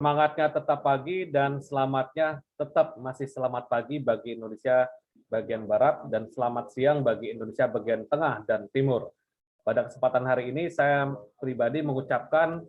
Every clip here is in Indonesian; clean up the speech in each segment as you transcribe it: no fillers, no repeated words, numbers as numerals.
Semangatnya tetap pagi dan selamatnya tetap masih selamat pagi bagi Indonesia bagian Barat dan selamat siang bagi Indonesia bagian Tengah dan Timur. Pada kesempatan hari ini saya pribadi mengucapkan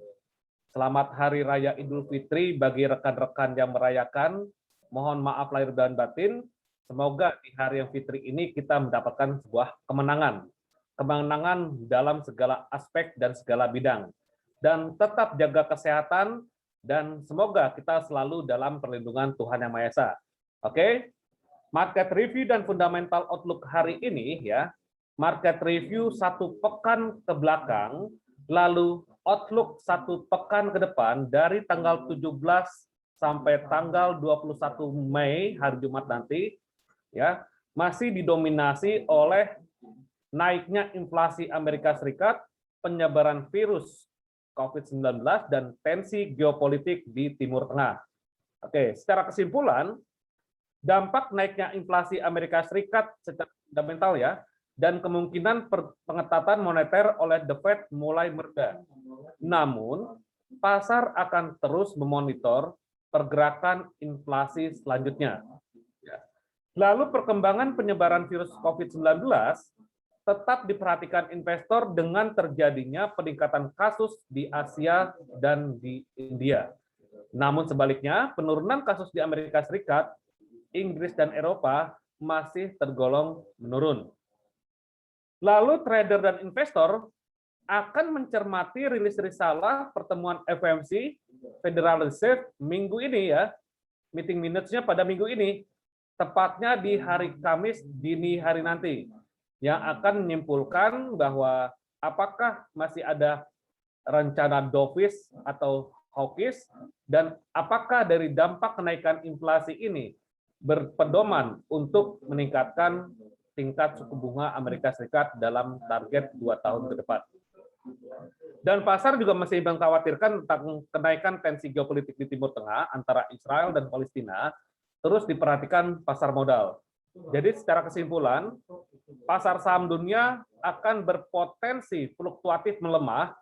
selamat Hari Raya Idul Fitri bagi rekan-rekan yang merayakan. Mohon maaf lahir dan batin. Semoga di hari yang fitri ini kita mendapatkan sebuah kemenangan. Kemenangan dalam segala aspek dan segala bidang. Dan tetap jaga kesehatan dan semoga kita selalu dalam perlindungan Tuhan Yang Maha Esa. Oke? Market review dan fundamental outlook hari ini ya. Market review satu pekan ke belakang, lalu outlook satu pekan ke depan dari tanggal 17 sampai tanggal 21 Mei hari Jumat nanti ya masih didominasi oleh naiknya inflasi Amerika Serikat, penyebaran virus COVID-19 dan tensi geopolitik di Timur Tengah. Oke, secara kesimpulan dampak naiknya inflasi Amerika Serikat secara fundamental ya dan kemungkinan pengetatan moneter oleh The Fed mulai mereda. Namun, pasar akan terus memonitor pergerakan inflasi selanjutnya. Lalu perkembangan penyebaran virus COVID-19 tetap diperhatikan investor dengan terjadinya peningkatan kasus di Asia dan di India. Namun sebaliknya, penurunan kasus di Amerika Serikat, Inggris, dan Eropa masih tergolong menurun. Lalu trader dan investor akan mencermati rilis risalah pertemuan FOMC Federal Reserve minggu ini ya, meeting minutes-nya pada minggu ini, tepatnya di hari Kamis dini hari nanti, yang akan menyimpulkan bahwa apakah masih ada rencana dovish atau hawkish, dan apakah dari dampak kenaikan inflasi ini berpedoman untuk meningkatkan tingkat suku bunga Amerika Serikat dalam target 2 tahun ke depan. Dan pasar juga masih mengkhawatirkan tentang kenaikan tensi geopolitik di Timur Tengah antara Israel dan Palestina terus diperhatikan pasar modal. Jadi secara kesimpulan, pasar saham dunia akan berpotensi fluktuatif melemah,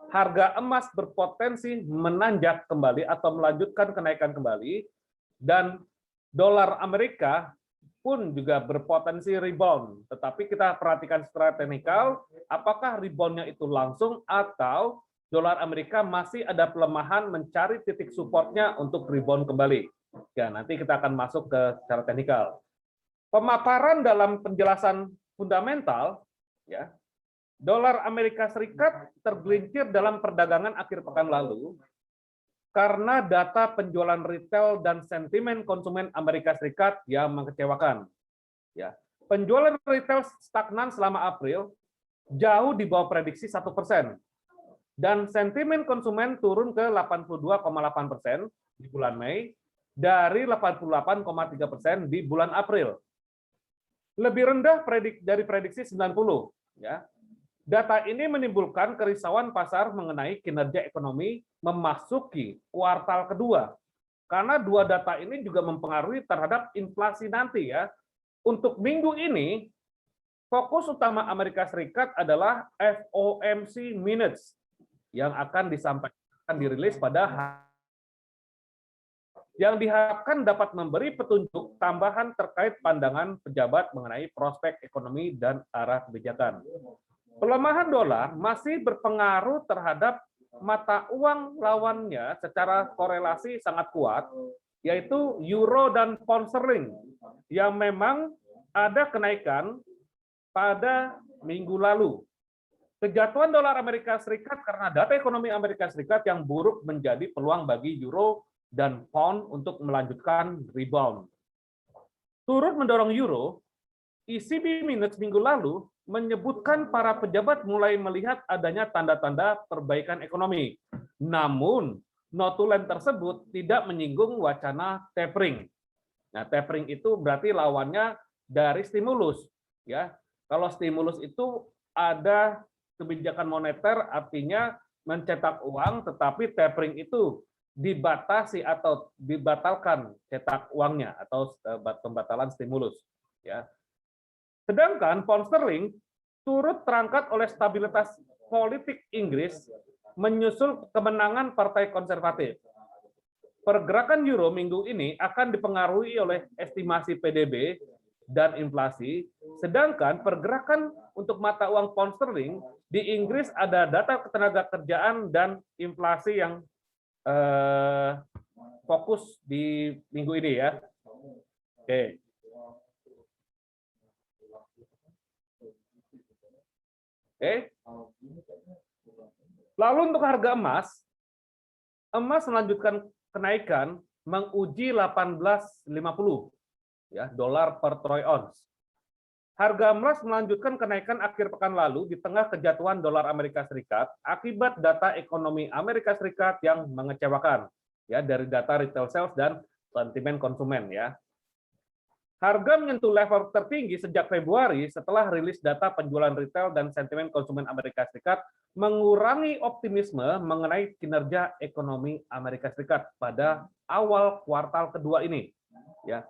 harga emas berpotensi menanjak kembali atau melanjutkan kenaikan kembali, dan dolar Amerika pun juga berpotensi rebound. Tetapi kita perhatikan secara teknikal, apakah reboundnya itu langsung atau dolar Amerika masih ada pelemahan mencari titik supportnya untuk rebound kembali. Ya, nanti kita akan masuk ke secara teknikal. Pemaparan dalam penjelasan fundamental, ya, dolar Amerika Serikat tergelincir dalam perdagangan akhir pekan lalu karena data penjualan retail dan sentimen konsumen Amerika Serikat yang mengecewakan. Ya, penjualan retail stagnan selama April jauh di bawah prediksi 1%, dan sentimen konsumen turun ke 82,8% di bulan Mei dari 88,3% di bulan April. Lebih rendah dari prediksi 90. Ya. Data ini menimbulkan kerisauan pasar mengenai kinerja ekonomi memasuki kuartal kedua. Karena dua data ini juga mempengaruhi terhadap inflasi nanti ya. Untuk minggu ini, fokus utama Amerika Serikat adalah FOMC minutes yang akan disampaikan dirilis pada yang diharapkan dapat memberi petunjuk tambahan terkait pandangan pejabat mengenai prospek ekonomi dan arah kebijakan. Pelemahan dolar masih berpengaruh terhadap mata uang lawannya secara korelasi sangat kuat, yaitu euro dan pound sterling, yang memang ada kenaikan pada minggu lalu. Kejatuhan dolar Amerika Serikat karena data ekonomi Amerika Serikat yang buruk menjadi peluang bagi euro dan pound untuk melanjutkan rebound. Turut mendorong euro, ECB minutes minggu lalu menyebutkan para pejabat mulai melihat adanya tanda-tanda perbaikan ekonomi. Namun, notulen tersebut tidak menyinggung wacana tapering. Nah, tapering itu berarti lawannya dari stimulus. Ya, kalau stimulus itu ada kebijakan moneter, artinya mencetak uang, tetapi tapering itu dibatasi atau dibatalkan cetak uangnya atau pembatalan stimulus. Ya. Sedangkan pound sterling turut terangkat oleh stabilitas politik Inggris menyusul kemenangan Partai Konservatif. pergerakan euro minggu ini akan dipengaruhi oleh estimasi PDB dan inflasi, sedangkan pergerakan untuk mata uang pound sterling di Inggris ada data ketenaga kerjaan dan inflasi yang fokus di minggu ini ya. Oke. Oke. Lalu untuk harga emas, melanjutkan kenaikan menguji 18,50 ya dolar per troy ounce. Harga emas melanjutkan kenaikan akhir pekan lalu di tengah kejatuhan dolar Amerika Serikat akibat data ekonomi Amerika Serikat yang mengecewakan ya dari data retail sales dan sentimen konsumen ya. Harga menyentuh level tertinggi sejak Februari setelah rilis data penjualan retail dan sentimen konsumen Amerika Serikat mengurangi optimisme mengenai kinerja ekonomi Amerika Serikat pada awal kuartal kedua ini. Ya.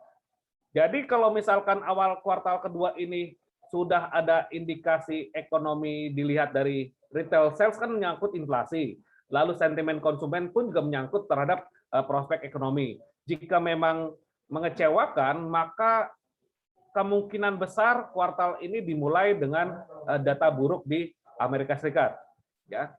Jadi kalau misalkan awal kuartal kedua ini sudah ada indikasi ekonomi dilihat dari retail sales kan menyangkut inflasi, lalu sentimen konsumen pun juga menyangkut terhadap prospek ekonomi. Jika memang mengecewakan, maka kemungkinan besar kuartal ini dimulai dengan data buruk di Amerika Serikat, ya,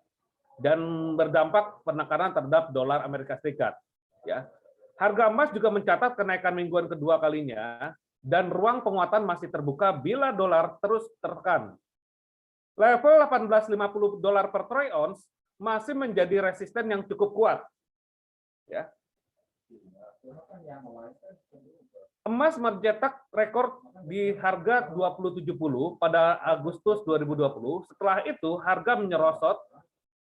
dan berdampak penekanan terhadap dolar Amerika Serikat. Ya, harga emas juga mencatat kenaikan mingguan kedua kalinya, dan ruang penguatan masih terbuka bila dolar terus tertekan. Level 18,50 dolar per troy ounce masih menjadi resisten yang cukup kuat. Ya. Emas mencetak rekor di harga 2070 pada Agustus 2020. Setelah itu harga menyerosot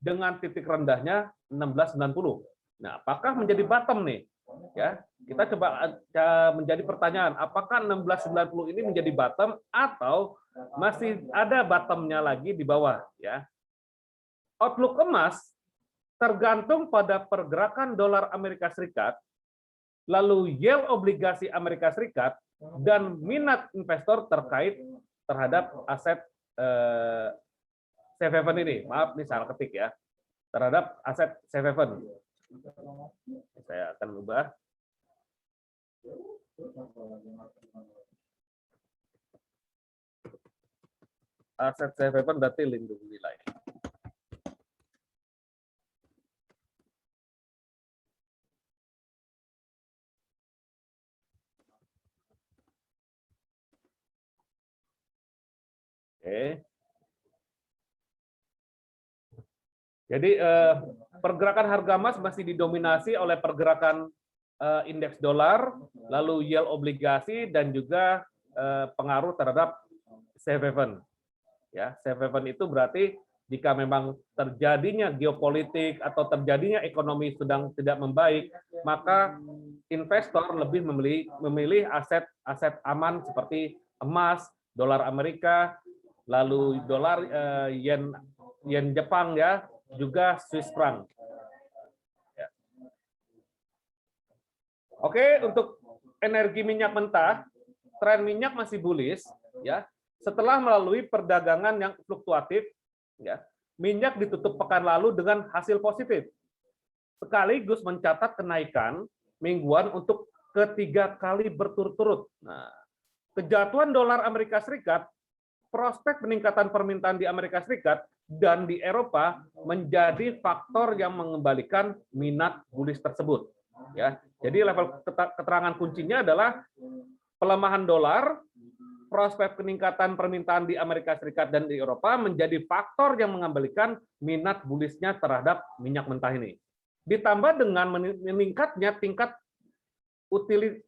dengan titik rendahnya 1690. Nah, apakah menjadi bottom nih? Ya, kita coba menjadi pertanyaan, apakah 1690 ini menjadi bottom atau masih ada bottomnya lagi di bawah? Ya, outlook emas tergantung pada pergerakan dolar Amerika Serikat, lalu yield obligasi Amerika Serikat, dan minat investor terkait terhadap aset safe haven ini. Maaf, ini salah ketik ya. Terhadap aset safe haven. Saya akan ubah. Aset safe haven berarti lindung nilai. Oke. Jadi pergerakan harga emas masih didominasi oleh pergerakan indeks dolar, lalu yield obligasi, dan juga pengaruh terhadap safe haven. Ya, safe haven itu berarti jika memang terjadinya geopolitik atau terjadinya ekonomi sedang tidak membaik, maka investor lebih memilih aset aman seperti emas, dolar Amerika, lalu dolar yen Jepang ya, juga Swiss franc. Ya. Oke, untuk energi minyak mentah, tren minyak masih bullish ya. Setelah melalui perdagangan yang fluktuatif, ya, minyak ditutup pekan lalu dengan hasil positif. Sekaligus mencatat kenaikan mingguan untuk ketiga kali berturut-turut. Nah, kejatuhan dolar Amerika Serikat, prospek peningkatan permintaan di Amerika Serikat dan di Eropa menjadi faktor yang mengembalikan minat bullish tersebut. Ya, jadi level keterangan kuncinya adalah pelemahan dolar, prospek peningkatan permintaan di Amerika Serikat dan di Eropa menjadi faktor yang mengembalikan minat bullishnya terhadap minyak mentah ini. Ditambah dengan meningkatnya tingkat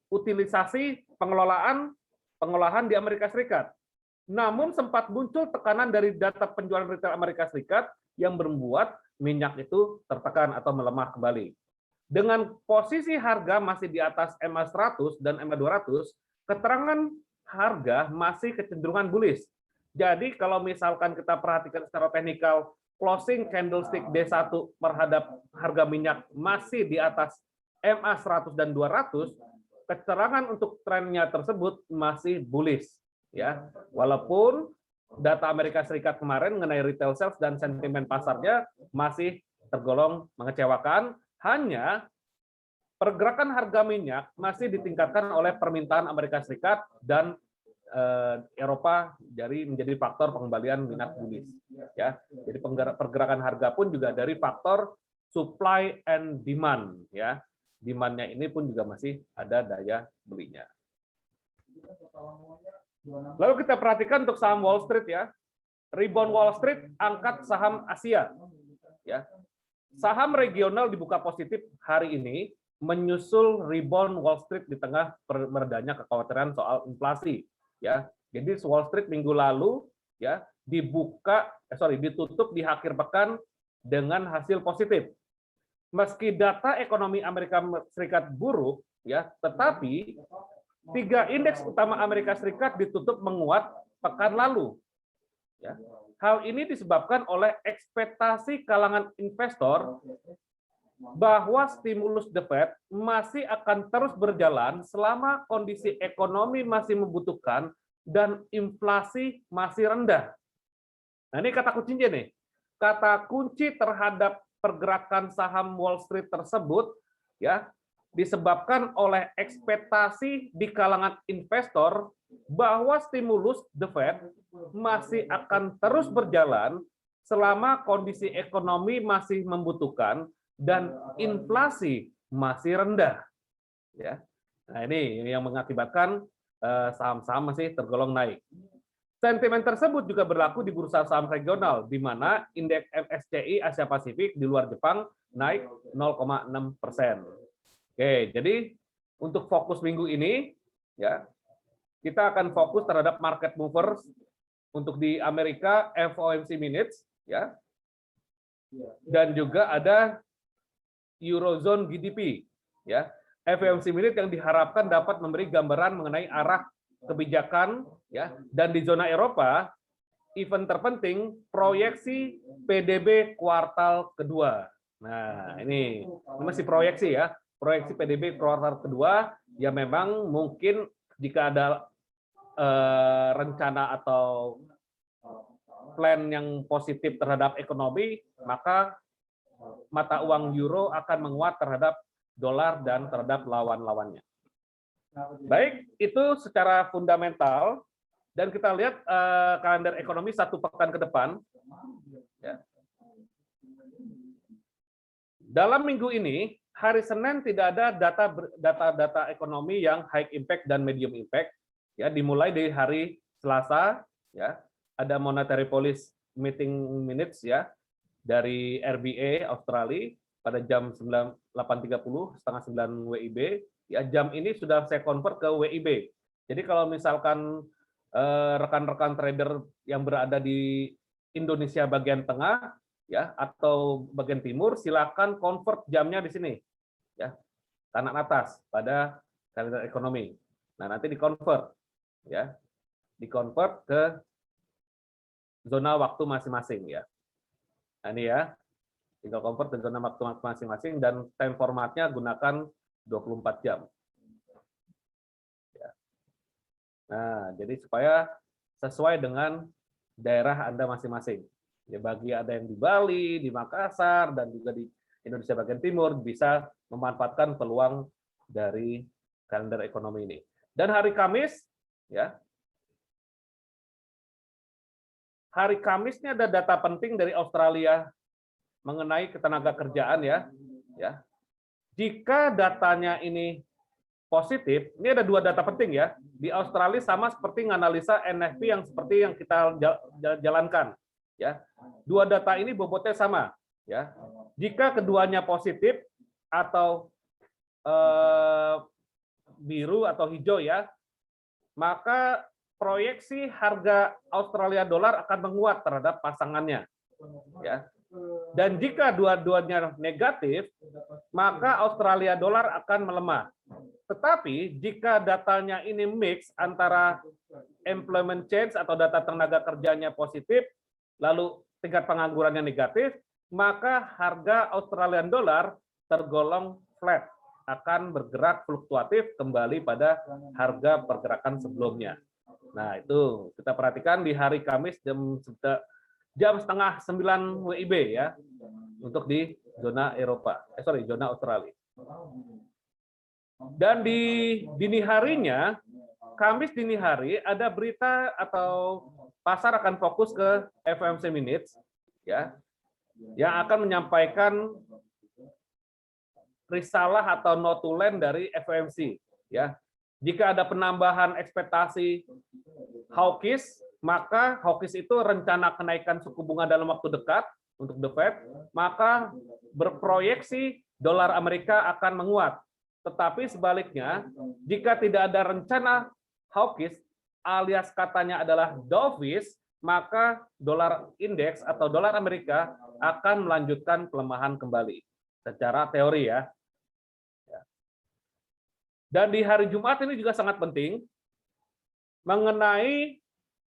utilisasi pengolahan di Amerika Serikat. Namun sempat muncul tekanan dari data penjualan retail Amerika Serikat yang membuat minyak itu tertekan atau melemah kembali. Dengan posisi harga masih di atas MA 100 dan MA 200, keterangan harga masih kecenderungan bullish. Jadi kalau misalkan kita perhatikan secara teknikal, closing candlestick D1 terhadap harga minyak masih di atas MA 100 dan 200, keterangan untuk trennya tersebut masih bullish. Ya, walaupun data Amerika Serikat kemarin mengenai retail sales dan sentimen pasarnya masih tergolong mengecewakan, hanya pergerakan harga minyak masih ditingkatkan oleh permintaan Amerika Serikat dan Eropa jadi menjadi faktor pengembalian minat bullish. Ya, jadi pergerakan harga pun juga dari faktor supply and demand. Ya, demandnya ini pun juga masih ada daya belinya. Lalu kita perhatikan untuk saham Wall Street ya. Rebound Wall Street angkat saham Asia. Ya. Saham regional dibuka positif hari ini menyusul rebound Wall Street di tengah meredanya kekhawatiran soal inflasi. Ya. Jadi Wall Street minggu lalu ya ditutup di akhir pekan dengan hasil positif. Meski data ekonomi Amerika Serikat buruk ya, tetapi 3 indeks utama Amerika Serikat ditutup menguat pekan lalu. Ya. Hal ini disebabkan oleh ekspektasi kalangan investor bahwa stimulus The Fed masih akan terus berjalan selama kondisi ekonomi masih membutuhkan dan inflasi masih rendah. Nah, ini kata kuncinya nih. Kata kunci terhadap pergerakan saham Wall Street tersebut ya disebabkan oleh ekspektasi di kalangan investor bahwa stimulus The Fed masih akan terus berjalan selama kondisi ekonomi masih membutuhkan dan inflasi masih rendah. Ya. Nah, ini yang mengakibatkan saham-saham masih tergolong naik. Sentimen tersebut juga berlaku di bursa saham regional, di mana indeks MSCI Asia Pasifik di luar Jepang naik 0,6%. Oke, jadi untuk fokus minggu ini, ya kita akan fokus terhadap market movers untuk di Amerika FOMC minutes, ya, dan juga ada Eurozone GDP, ya. FOMC minutes yang diharapkan dapat memberi gambaran mengenai arah kebijakan, ya, dan di zona Eropa, event terpenting proyeksi PDB kuartal kedua. Nah, ini masih proyeksi ya. Proyeksi PDB kuartal kedua, ya memang mungkin jika ada rencana atau plan yang positif terhadap ekonomi, maka mata uang euro akan menguat terhadap dolar dan terhadap lawan-lawannya. Baik, itu secara fundamental, dan kita lihat kalender ekonomi 1 pekan ke depan. Ya. Dalam minggu ini, hari Senin tidak ada data ekonomi yang high impact dan medium impact. Ya, dimulai dari hari Selasa, ya ada monetary policy meeting minutes ya dari RBA Australia pada jam 8.30 setengah 9 WIB. Ya, jam ini sudah saya convert ke WIB. Jadi kalau misalkan rekan-rekan trader yang berada di Indonesia bagian tengah ya atau bagian timur, silakan convert jamnya di sini ya, kanan atas pada kalender ekonomi. Nah, nanti di-convert ya. Di-convert ke zona waktu masing-masing ya. Nah, ini ya. Tinggal convert ke zona waktu masing-masing dan time formatnya gunakan 24 jam. Ya. Nah, jadi supaya sesuai dengan daerah Anda masing-masing. Ya, bagi ada yang di Bali, di Makassar, dan juga di Indonesia bagian timur bisa memanfaatkan peluang dari kalender ekonomi ini. Dan hari Kamis, ya, hari Kamis ini ada data penting dari Australia mengenai ketenaga kerjaan ya. Ya, jika datanya ini positif, ini ada 2 data penting ya. Di Australia sama seperti menganalisa NFP yang seperti yang kita jalankan. Ya, 2 data ini bobotnya sama. Ya, jika keduanya positif atau biru atau hijau ya, maka proyeksi harga Australia dolar akan menguat terhadap pasangannya. Ya. Dan jika dua-duanya negatif, maka Australia dolar akan melemah. Tetapi jika datanya ini mix antara employment change atau data tenaga kerjanya positif, lalu tingkat penganggurannya negatif, maka harga Australian dollar tergolong flat, akan bergerak fluktuatif kembali pada harga pergerakan sebelumnya. Nah, itu kita perhatikan di hari Kamis jam setengah 9 WIB ya, untuk di zona Eropa, zona Australia. Dan di dini harinya, Kamis dini hari ada berita atau pasar akan fokus ke FOMC minutes ya, yang akan menyampaikan risalah atau notulen dari FOMC ya. Jika ada penambahan ekspektasi hawkish, maka hawkish itu rencana kenaikan suku bunga dalam waktu dekat untuk The Fed, maka berproyeksi dolar Amerika akan menguat. Tetapi sebaliknya, jika tidak ada rencana hawkish alias katanya adalah dovish, maka dolar indeks atau dolar Amerika akan melanjutkan pelemahan kembali secara teori ya. Dan di hari Jumat ini juga sangat penting mengenai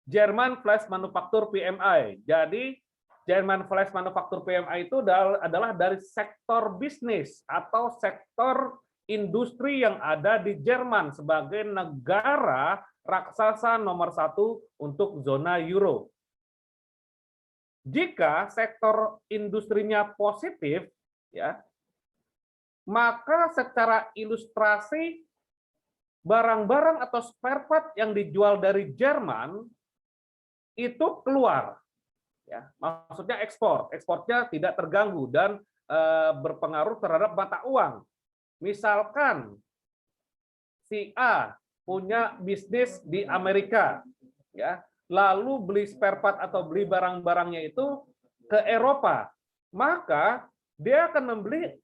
Jerman Flash Manufaktur PMI. Jadi Jerman Flash Manufaktur PMI itu adalah dari sektor bisnis atau sektor industri yang ada di Jerman sebagai negara raksasa nomor 1 untuk zona euro. Jika sektor industrinya positif, ya, maka secara ilustrasi barang-barang atau spare part yang dijual dari Jerman itu keluar, ya, maksudnya ekspornya tidak terganggu dan berpengaruh terhadap mata uang. Misalkan si A punya bisnis di Amerika, ya, lalu beli spare part atau beli barang-barangnya itu ke Eropa, maka dia akan membeli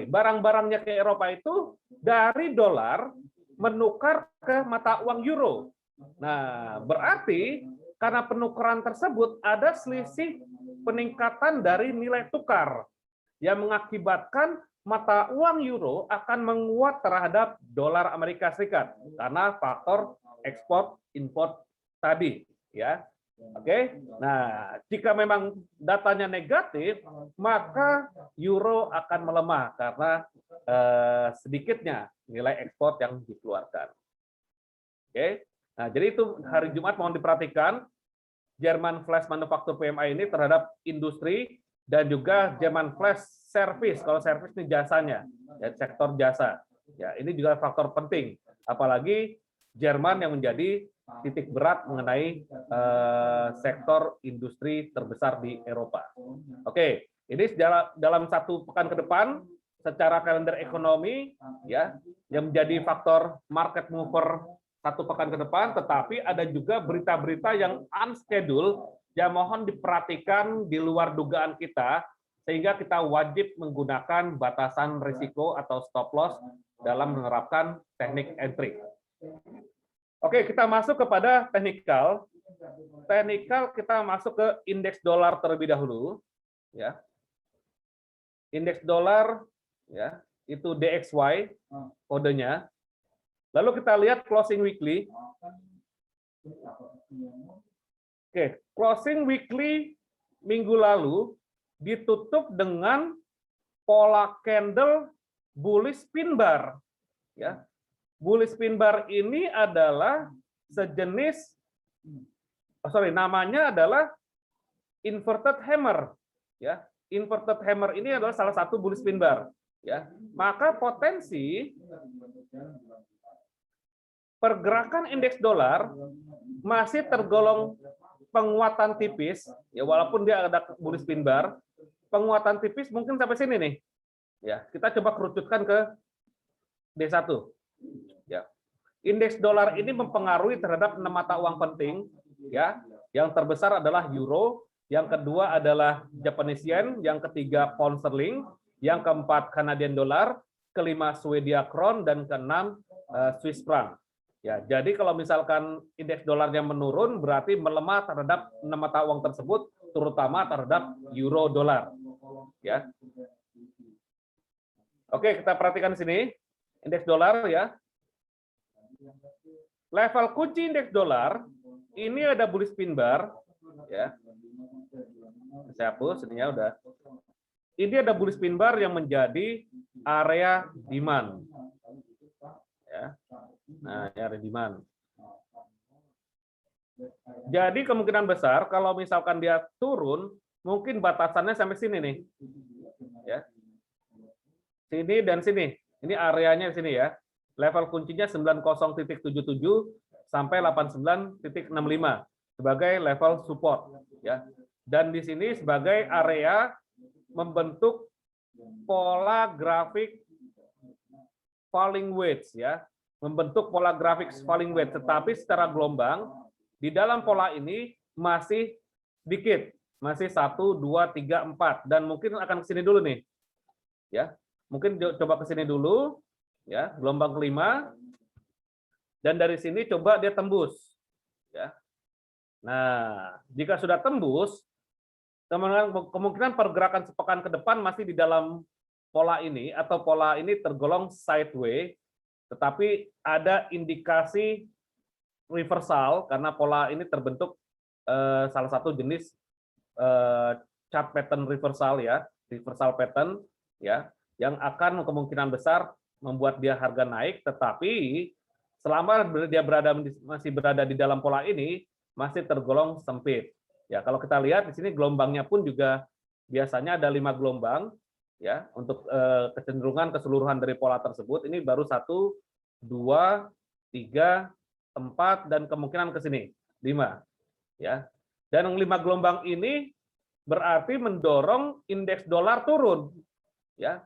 barang-barangnya ke Eropa itu dari dolar menukar ke mata uang euro. Nah, berarti karena penukaran tersebut ada selisih peningkatan dari nilai tukar yang mengakibatkan mata uang euro akan menguat terhadap dolar Amerika Serikat karena faktor ekspor import tadi, ya. Oke. Nah, jika memang datanya negatif, maka euro akan melemah karena sedikitnya nilai ekspor yang dikeluarkan. Oke. Nah, jadi itu hari Jumat mohon diperhatikan Jerman Flash Manufaktur PMI ini terhadap industri dan juga Jerman Flash Service. Kalau service ini jasanya, ya, sektor jasa. Ya, ini juga faktor penting. Apalagi Jerman yang menjadi titik berat mengenai sektor industri terbesar di Eropa. Oke, ini dalam satu pekan ke depan secara kalender ekonomi ya yang menjadi faktor market mover satu pekan ke depan, tetapi ada juga berita-berita yang unscheduled yang mohon diperhatikan di luar dugaan kita sehingga kita wajib menggunakan batasan risiko atau stop loss dalam menerapkan teknik entry. Oke, kita masuk kepada teknikal. Teknikal kita masuk ke indeks dolar terlebih dahulu, ya. Indeks dolar, ya, itu DXY kodenya. Lalu kita lihat closing weekly. Oke, closing weekly minggu lalu ditutup dengan pola candle bullish pin bar, ya. Bullish pin bar ini adalah sejenis, namanya adalah inverted hammer, ya. Inverted hammer ini adalah salah satu bullish pin bar, ya. Maka potensi pergerakan indeks dolar masih tergolong penguatan tipis, ya, walaupun dia ada bullish pin bar, penguatan tipis mungkin sampai sini nih, ya. Kita coba kerucutkan ke D1. Ya. Indeks dolar ini mempengaruhi terhadap 6 mata uang penting, ya. Yang terbesar adalah euro, yang kedua adalah Japanese yen, yang ketiga pound sterling, yang keempat Canadian dollar, kelima Swedia kron, dan keenam Swiss franc. Ya, jadi kalau misalkan indeks dolarnya menurun berarti melemah terhadap 6 mata uang tersebut, terutama terhadap euro dolar. Ya. Oke, kita perhatikan di sini. Indeks dolar, ya. Level kunci indeks dolar ini ada bullish pin bar, ya. Saya hapus ininya udah. Ini ada bullish pin bar yang menjadi area demand. Ya. Nah, area demand. Jadi kemungkinan besar kalau misalkan dia turun, mungkin batasannya sampai sini nih. Ya. Sini dan sini. Ini areanya di sini ya. Level kuncinya 90.77 sampai 89.65 sebagai level support ya. Dan di sini sebagai area membentuk pola grafik falling wedge ya, membentuk pola grafik falling wedge, tetapi secara gelombang di dalam pola ini masih dikit, masih 1, 2, 3, 4, dan mungkin akan ke sini dulu nih ya, mungkin coba ke sini dulu ya, gelombang kelima, dan dari sini coba dia tembus ya. Nah, jika sudah tembus, kemungkinan pergerakan sepekan ke depan masih di dalam pola ini, atau pola ini tergolong sideways, tetapi ada indikasi reversal karena pola ini terbentuk salah satu jenis chart pattern reversal ya, reversal pattern ya, yang akan kemungkinan besar membuat dia harga naik, tetapi selama dia masih berada di dalam pola ini masih tergolong sempit. Ya, kalau kita lihat di sini gelombangnya pun juga biasanya ada 5 gelombang ya untuk kecenderungan keseluruhan dari pola tersebut. Ini baru 1, 2, 3, 4, dan kemungkinan ke sini 5 ya. Dan 5 gelombang ini berarti mendorong indeks dolar turun ya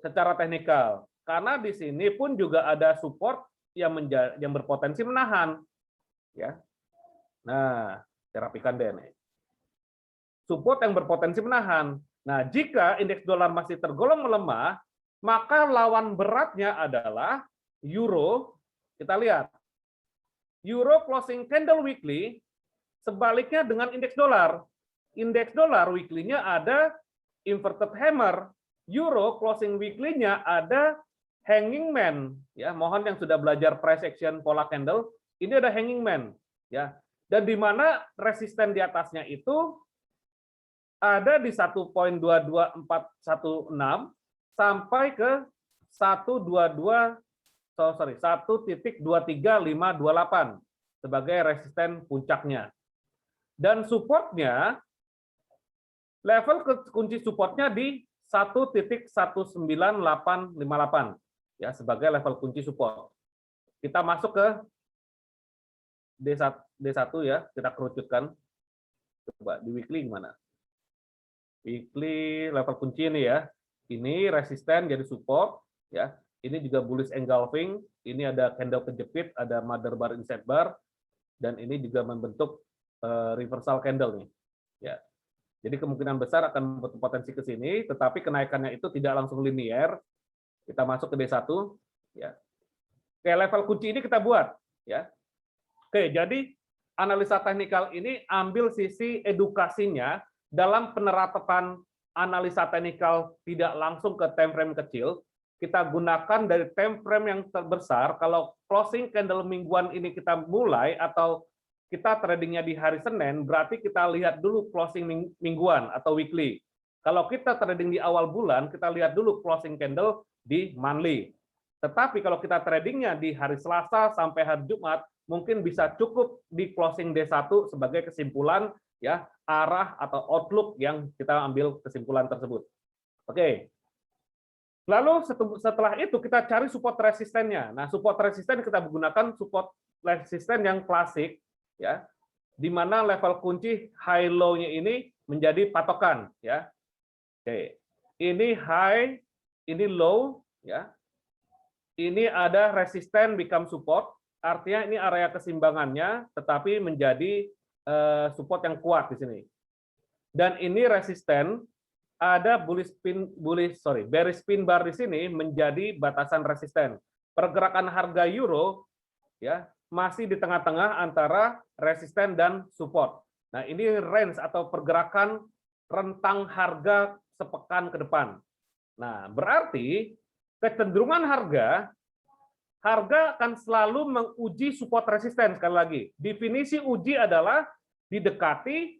secara teknikal. Karena di sini pun juga ada support yang berpotensi menahan ya. Nah, saya rapikan deh nih. Support yang berpotensi menahan. Nah, jika indeks dolar masih tergolong melemah, maka lawan beratnya adalah euro. Kita lihat. Euro closing candle weekly sebaliknya dengan indeks dolar. Indeks dolar weekly-nya ada inverted hammer. Euro closing weekly-nya ada hanging man. Ya, mohon yang sudah belajar price action pola candle, ini ada hanging man. Ya, dan di mana resisten di atasnya itu ada di 1.22416 sampai ke 1.23528 sebagai resisten puncaknya. Dan supportnya, level kunci supportnya di 1.19858 ya sebagai level kunci support. Kita masuk ke D1 ya, kita kerucutkan. Coba di weekly gimana? Weekly level kunci ini ya. Ini resisten jadi support ya. Ini juga bullish engulfing, ini ada candle kejepit, ada mother bar inside bar, dan ini juga membentuk reversal candle nih. Ya. Jadi kemungkinan besar akan berpotensi ke sini, tetapi kenaikannya itu tidak langsung linear. Kita masuk ke D1 ya. Oke, level kunci ini kita buat ya. Oke, jadi analisa teknikal ini ambil sisi edukasinya dalam penerapan analisa teknikal tidak langsung ke time frame kecil. Kita gunakan dari time frame yang terbesar. Kalau closing candle mingguan ini kita mulai atau kita tradingnya di hari Senin, berarti kita lihat dulu closing mingguan atau weekly. Kalau kita trading di awal bulan, kita lihat dulu closing candle di monthly. Tetapi kalau kita tradingnya di hari Selasa sampai hari Jumat, mungkin bisa cukup di closing D1 sebagai kesimpulan ya arah atau outlook yang kita ambil kesimpulan tersebut. Oke. Lalu setelah itu kita cari support resistennya. Nah, support resisten kita menggunakan support resisten yang klasik ya, di mana level kunci high low-nya ini menjadi patokan ya. Oke. Ini high, ini low ya. Ini ada resisten become support, artinya ini area keseimbangannya tetapi menjadi support yang kuat di sini. Dan ini resisten ada bearish pin bar di sini menjadi batasan resisten. Pergerakan harga euro ya masih di tengah-tengah antara resisten dan support. Nah, ini range atau pergerakan rentang harga sepekan ke depan. Nah, berarti kecenderungan harga akan selalu menguji support resisten. Sekali lagi, definisi uji adalah mendekati,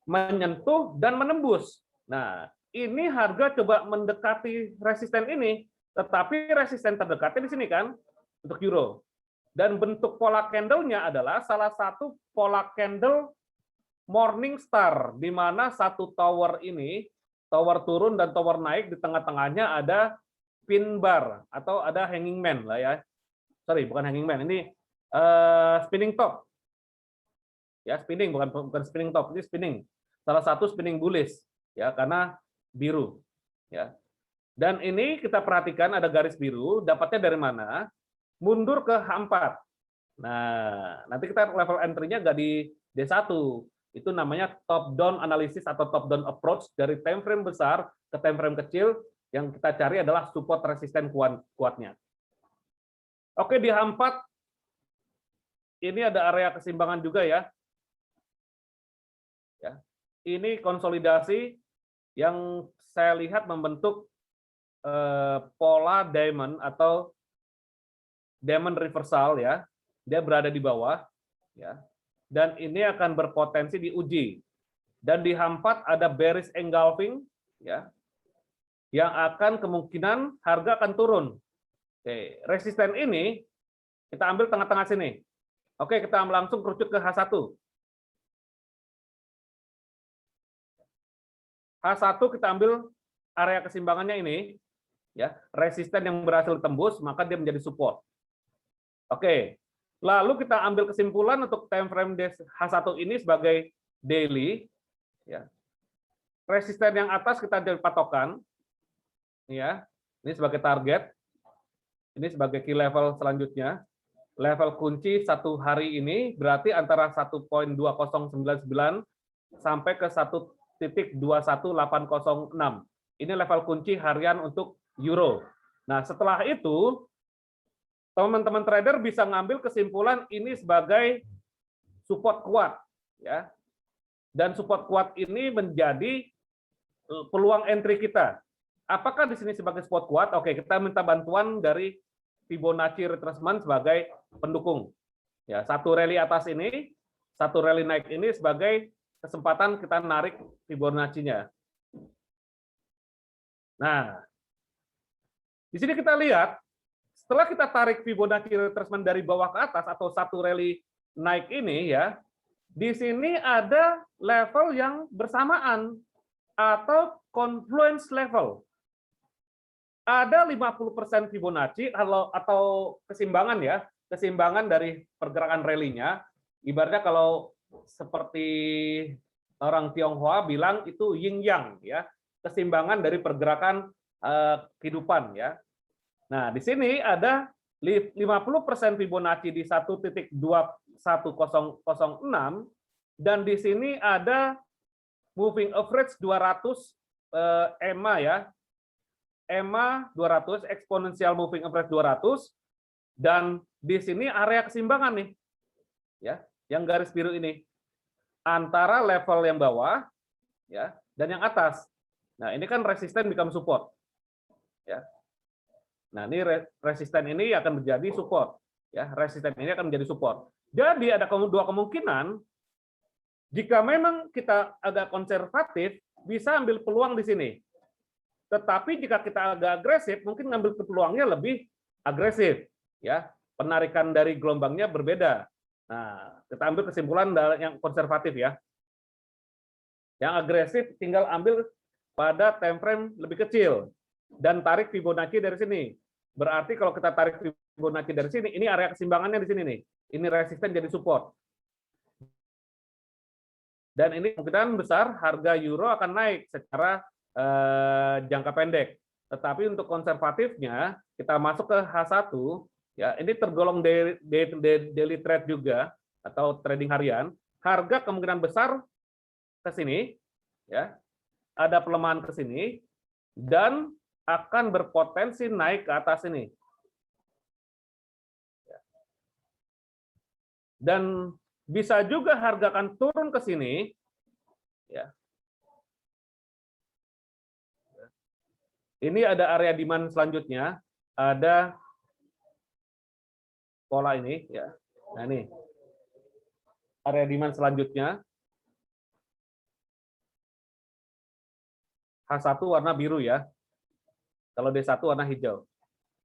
menyentuh, dan menembus. Nah, ini harga coba mendekati resisten ini, tetapi resisten terdekatnya di sini kan, untuk euro. Dan bentuk pola candle-nya adalah salah satu pola candle morning star, di mana satu tower ini, tower turun dan tower naik, di tengah-tengahnya ada pin bar atau ada hanging man lah ya. Sorry, bukan hanging man, ini spinning top. Ya, spinning, bukan spinning top, ini spinning. Salah satu spinning bullish ya, karena biru ya. Dan ini kita perhatikan ada garis biru, dapatnya dari mana? Mundur ke H4. Nah, nanti kita level entry-nya nggak di D1. Itu namanya top down analysis atau top down approach, dari time frame besar ke time frame kecil. Yang kita cari adalah support resisten kuatnya. Oke, di H4 ini ada area keseimbangan juga ya. Ini konsolidasi yang saya lihat membentuk pola diamond atau diamond reversal ya. Dia berada di bawah ya. Dan ini akan berpotensi diuji. Dan di H4 ada bearish engulfing ya. Yang akan kemungkinan harga akan turun. Oke, resisten ini kita ambil tengah-tengah sini. Oke, kita langsung kerucut ke H1. H1 kita ambil area keseimbangannya ini, ya, resisten yang berhasil tembus, maka dia menjadi support. Oke, lalu kita ambil kesimpulan untuk time frame H1 ini sebagai daily, ya. Resisten yang atas kita jadi patokan, ya, ini sebagai target, ini sebagai key level selanjutnya. Level kunci satu hari ini berarti antara 1.2099 sampai ke 1.21806. Ini level kunci harian untuk euro. Nah, setelah itu teman-teman trader bisa ngambil kesimpulan ini sebagai support kuat ya. Dan support kuat ini menjadi peluang entry kita. Apakah di sini sebagai support kuat? Oke, kita minta bantuan dari Fibonacci retracement sebagai pendukung. Ya, satu rally atas ini, satu rally naik ini sebagai kesempatan kita narik Fibonacci-nya. Nah, di sini kita lihat setelah kita tarik Fibonacci retracement dari bawah ke atas atau satu rally naik ini ya, di sini ada level yang bersamaan atau confluence level. Ada 50% Fibonacci atau keseimbangan ya, keseimbangan dari pergerakan rally-nya. Ibaratnya kalau seperti orang Tionghoa bilang itu yin yang ya, keseimbangan dari pergerakan kehidupan ya. Nah, di sini ada 50% Fibonacci di 1.21006 dan di sini ada moving average 200 EMA ya. EMA 200, exponential moving average 200, dan di sini area keseimbangan nih, ya, yang garis biru ini antara level yang bawah, ya, dan yang atas. Nah, ini kan resisten become support, ya. Nah, ini resisten ini akan menjadi support, ya, resisten ini akan menjadi support. Jadi ada dua kemungkinan. Jika memang kita agak konservatif, bisa ambil peluang di sini. Tetapi jika kita agak agresif, mungkin ngambil peluangnya lebih agresif, ya. Penarikan dari gelombangnya berbeda. Nah, kita ambil kesimpulan yang konservatif ya. Yang agresif tinggal ambil pada time frame lebih kecil dan tarik Fibonacci dari sini. Berarti kalau kita tarik Fibonacci dari sini, ini area keseimbangannya di sini nih. Ini resisten jadi support. Dan ini kemungkinan besar harga euro akan naik secara jangka pendek. Tetapi untuk konservatifnya kita masuk ke H1 ya, ini tergolong daily trade juga atau trading harian. Harga kemungkinan besar ke sini ya. Ada pelemahan ke sini dan akan berpotensi naik ke atas ini. Dan bisa juga harga akan turun ke sini ya. Ini ada area demand selanjutnya, ada pola ini ya. Nah, ini area demand selanjutnya. H1 warna biru ya. Kalau D1 warna hijau.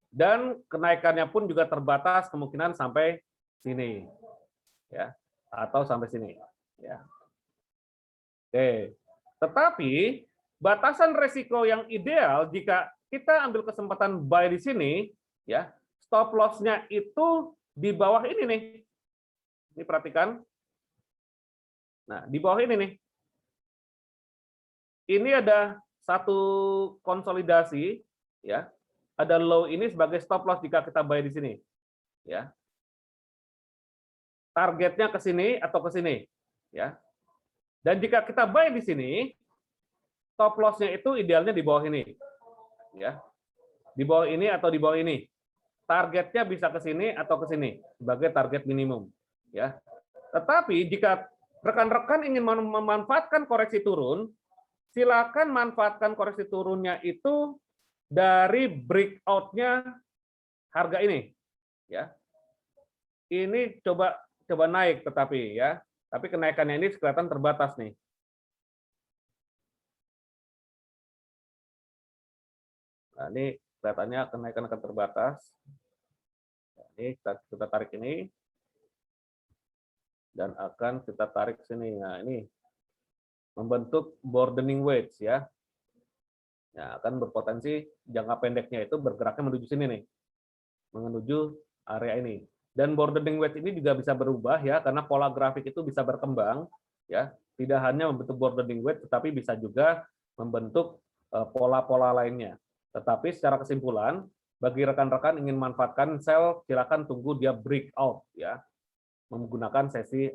Dan kenaikannya pun juga terbatas kemungkinan sampai sini. Ya, atau sampai sini ya. Oke. Tetapi batasan resiko yang ideal jika kita ambil kesempatan buy di sini, ya, stop loss-nya itu di bawah ini nih. Ini perhatikan. Nah, di bawah ini nih. Ini ada satu konsolidasi, ya. Ada low ini sebagai stop loss jika kita buy di sini, ya. Targetnya ke sini atau ke sini, ya. Dan jika kita buy di sini, stop loss-nya itu idealnya di bawah ini, ya. Di bawah ini atau di bawah ini. Targetnya bisa ke sini atau ke sini sebagai target minimum, ya. Tetapi jika rekan-rekan ingin memanfaatkan koreksi turun, silakan manfaatkan koreksi turunnya itu dari breakout-nya harga ini, ya. Ini coba naik, tetapi ya, tapi kenaikannya ini kelihatan terbatas nih. Nah, ini kelihatannya kenaikan akan terbatas. Nah, ini kita tarik ini dan akan kita tarik sini. Nah, ini membentuk broadening wedge, ya. Ya, akan berpotensi jangka pendeknya itu bergeraknya menuju sini nih, menuju area ini. Dan broadening wedge ini juga bisa berubah, ya, karena pola grafik itu bisa berkembang, ya. Tidak hanya membentuk broadening wedge, tetapi bisa juga membentuk pola-pola lainnya. Tetapi secara kesimpulan, bagi rekan-rekan ingin manfaatkan sell, silakan tunggu dia breakout, ya, menggunakan sesi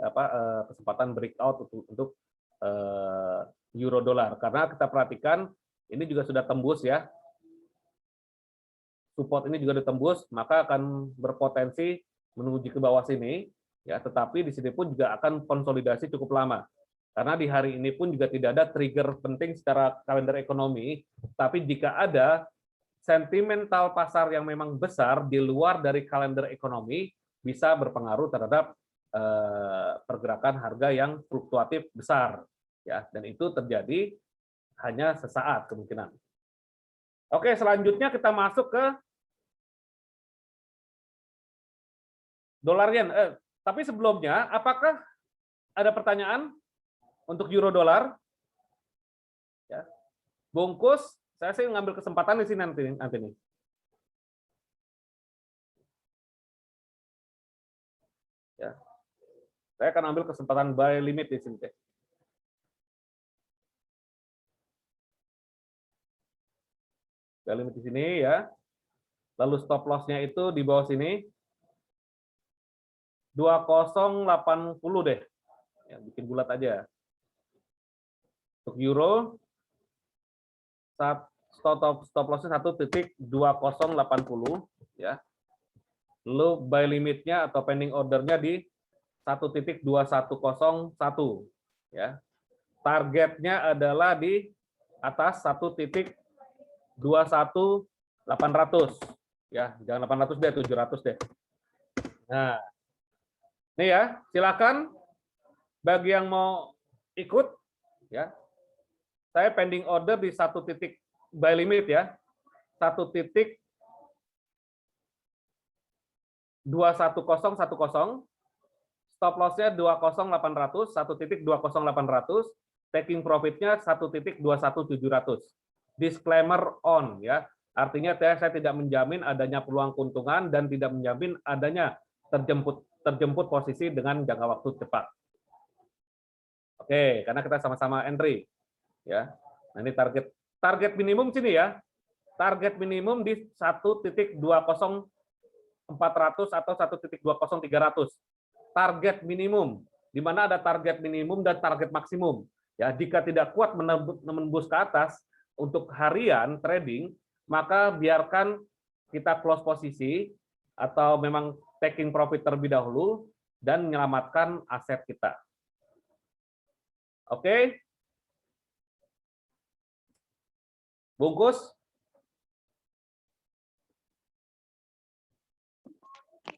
kesempatan breakout untuk euro dolar. Karena kita perhatikan ini juga sudah tembus, ya. Support ini juga ditembus, maka akan berpotensi menuju ke bawah sini, ya. Tetapi di sini pun juga akan konsolidasi cukup lama. Karena di hari ini pun juga tidak ada trigger penting secara kalender ekonomi, tapi jika ada sentimental pasar yang memang besar di luar dari kalender ekonomi, bisa berpengaruh terhadap pergerakan harga yang fluktuatif besar, ya. Dan itu terjadi hanya sesaat kemungkinan. Oke, selanjutnya kita masuk ke dolar yen. Tapi sebelumnya, apakah ada pertanyaan untuk euro dolar? Ya. Bungkus, saya sih ngambil kesempatan di sini nanti nih. Ya. Saya akan ambil kesempatan buy limit di sini. Buy limit di sini, ya. Lalu stop loss-nya itu di bawah sini. 2080 deh. Ya, bikin bulat aja. Untuk euro, stop loss-nya 1.2080, ya. Lalu buy limit-nya atau pending order-nya di 1.2101, ya. Targetnya adalah di atas 1.21800, ya. Jangan 800 deh, 700 deh. Nah, ini ya, silakan bagi yang mau ikut, ya. Saya pending order di 1 titik buy limit, ya. 1.21010, stop loss-nya 20800, 1.20800, taking profit-nya 1.21700. Disclaimer on, ya. Artinya saya tidak menjamin adanya peluang keuntungan dan tidak menjamin adanya terjemput posisi dengan jangka waktu cepat. Oke, karena kita sama-sama entry, ya. Nah, ini target minimum sini, ya. Target minimum di 1.20400 atau 1.20300. Target minimum, di mana ada target minimum dan target maksimum. Ya, jika tidak kuat menembus ke atas untuk harian trading, maka biarkan kita close posisi atau memang taking profit terlebih dahulu dan menyelamatkan aset kita. Oke? Bungkus?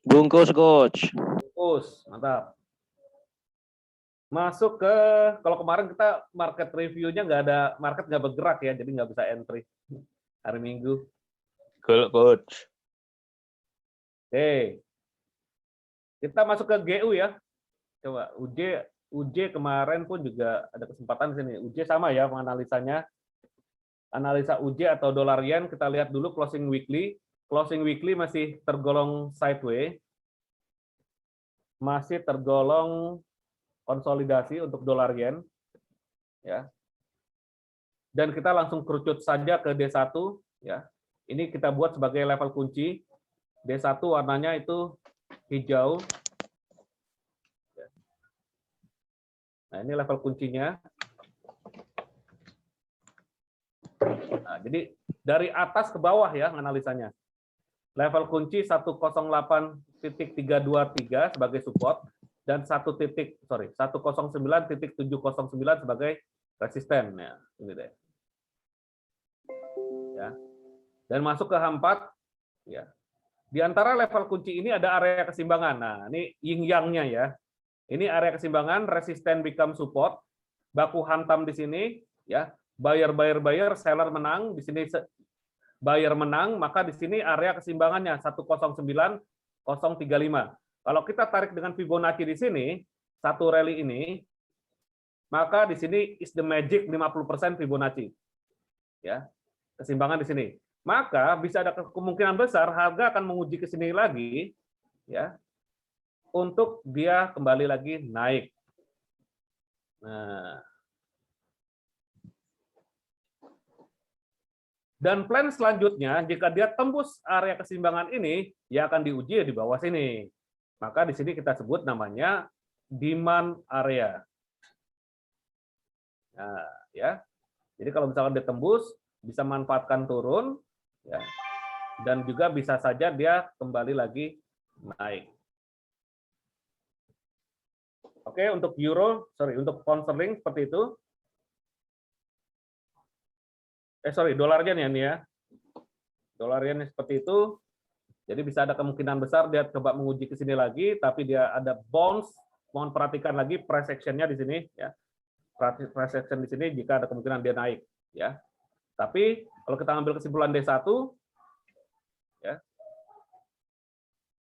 Bungkus, Coach. Bungkus, mantap. Masuk ke, kalau kemarin kita market review-nya market nggak bergerak, ya, jadi nggak bisa entry hari Minggu. Cool, Coach. Oke. Kita masuk ke GU, ya. Coba UJ kemarin pun juga ada kesempatan di sini. UJ sama, ya, menganalisanya. analisa UJ atau dolar yen, kita lihat dulu closing weekly. Closing weekly masih tergolong sideways, masih tergolong konsolidasi untuk dolar yen, ya. Dan kita langsung kerucut saja ke D1, ya. Ini kita buat sebagai level kunci. D1 warnanya itu hijau. Nah, ini level kuncinya. Nah, jadi dari atas ke bawah ya analisanya. Level kunci 108.323 sebagai support dan 109.709 sebagai resisten ya. Ini deh. Ya. Dan masuk ke H4 ya. Di antara level kunci ini ada area keseimbangan. Nah, ini yin yang-nya ya. Ini area keseimbangan, resisten become support, baku hantam di sini ya. Buyer, seller menang, di sini buyer menang, maka di sini area keseimbangannya 109.035. Kalau kita tarik dengan Fibonacci di sini, satu rally ini, maka di sini is the magic 50% Fibonacci. Ya. Keseimbangan di sini. Maka bisa ada kemungkinan besar harga akan menguji ke sini lagi ya. Untuk dia kembali lagi naik. Nah, dan plan selanjutnya, jika dia tembus area keseimbangan ini, dia akan diuji di bawah sini. Maka di sini kita sebut namanya demand area. Nah, ya. Jadi kalau misalkan dia tembus, bisa manfaatkan turun, ya. Dan juga bisa saja dia kembali lagi naik. Oke, untuk untuk pound sterling seperti itu. Dolar yen ya, nih ya. Dolar yen seperti itu. Jadi bisa ada kemungkinan besar dia coba menguji ke sini lagi, tapi dia ada bounce. Mohon perhatikan lagi price action-nya di sini ya. Price action di sini jika ada kemungkinan dia naik ya. Tapi kalau kita ambil kesimpulan D1 ya.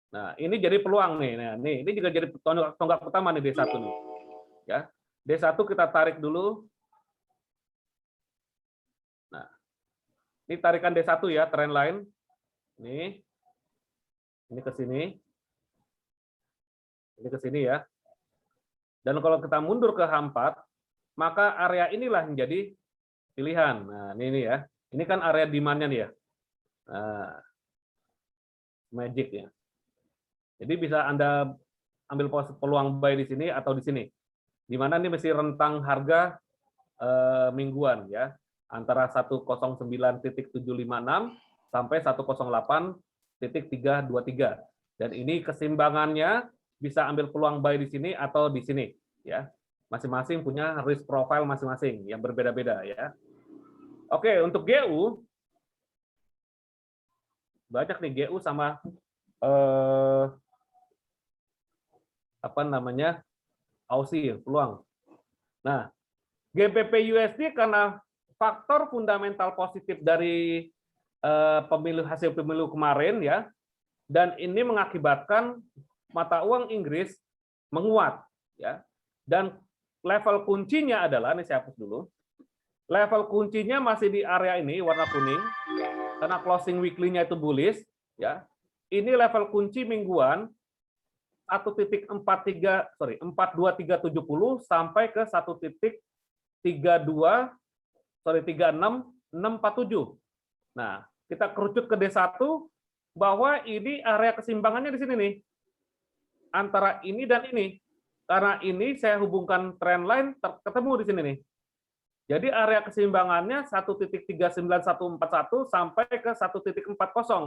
Nah, ini jadi peluang nih. Nah, ini juga jadi tonggak utama nih D1 nih. Ya. D1 kita tarik dulu. Nah, ini tarikan D1 ya, trend line. Ini ke sini. Ini ke sini ya. Dan kalau kita mundur ke H4, maka area inilah yang jadi pilihan. Nah, ini ya. Ini kan area demand-nya nih ya. Nah, magic ya. Jadi bisa Anda ambil peluang buy di sini atau di sini. Di mana ini masih rentang harga mingguan ya, antara 109.756 sampai 108.323. Dan ini keseimbangannya bisa ambil peluang buy di sini atau di sini ya. Masing-masing punya risk profile masing-masing yang berbeda-beda ya. Oke, untuk GU banyak nih GU sama apa namanya Aussie peluang. Nah, GBP USD karena faktor fundamental positif dari hasil pemilu kemarin ya, dan ini mengakibatkan mata uang Inggris menguat ya. Dan level kuncinya adalah, ini saya hapus dulu. Level kuncinya masih di area ini warna kuning karena closing weekly-nya itu bullish ya. Ini level kunci mingguan 1.42370 sampai ke 36647. Nah, kita kerucut ke D1 bahwa ini area keseimbangannya di sini nih. Antara ini dan ini. Karena ini saya hubungkan trend line ketemu di sini nih. Jadi area keseimbangannya 1.39141 sampai ke 1.40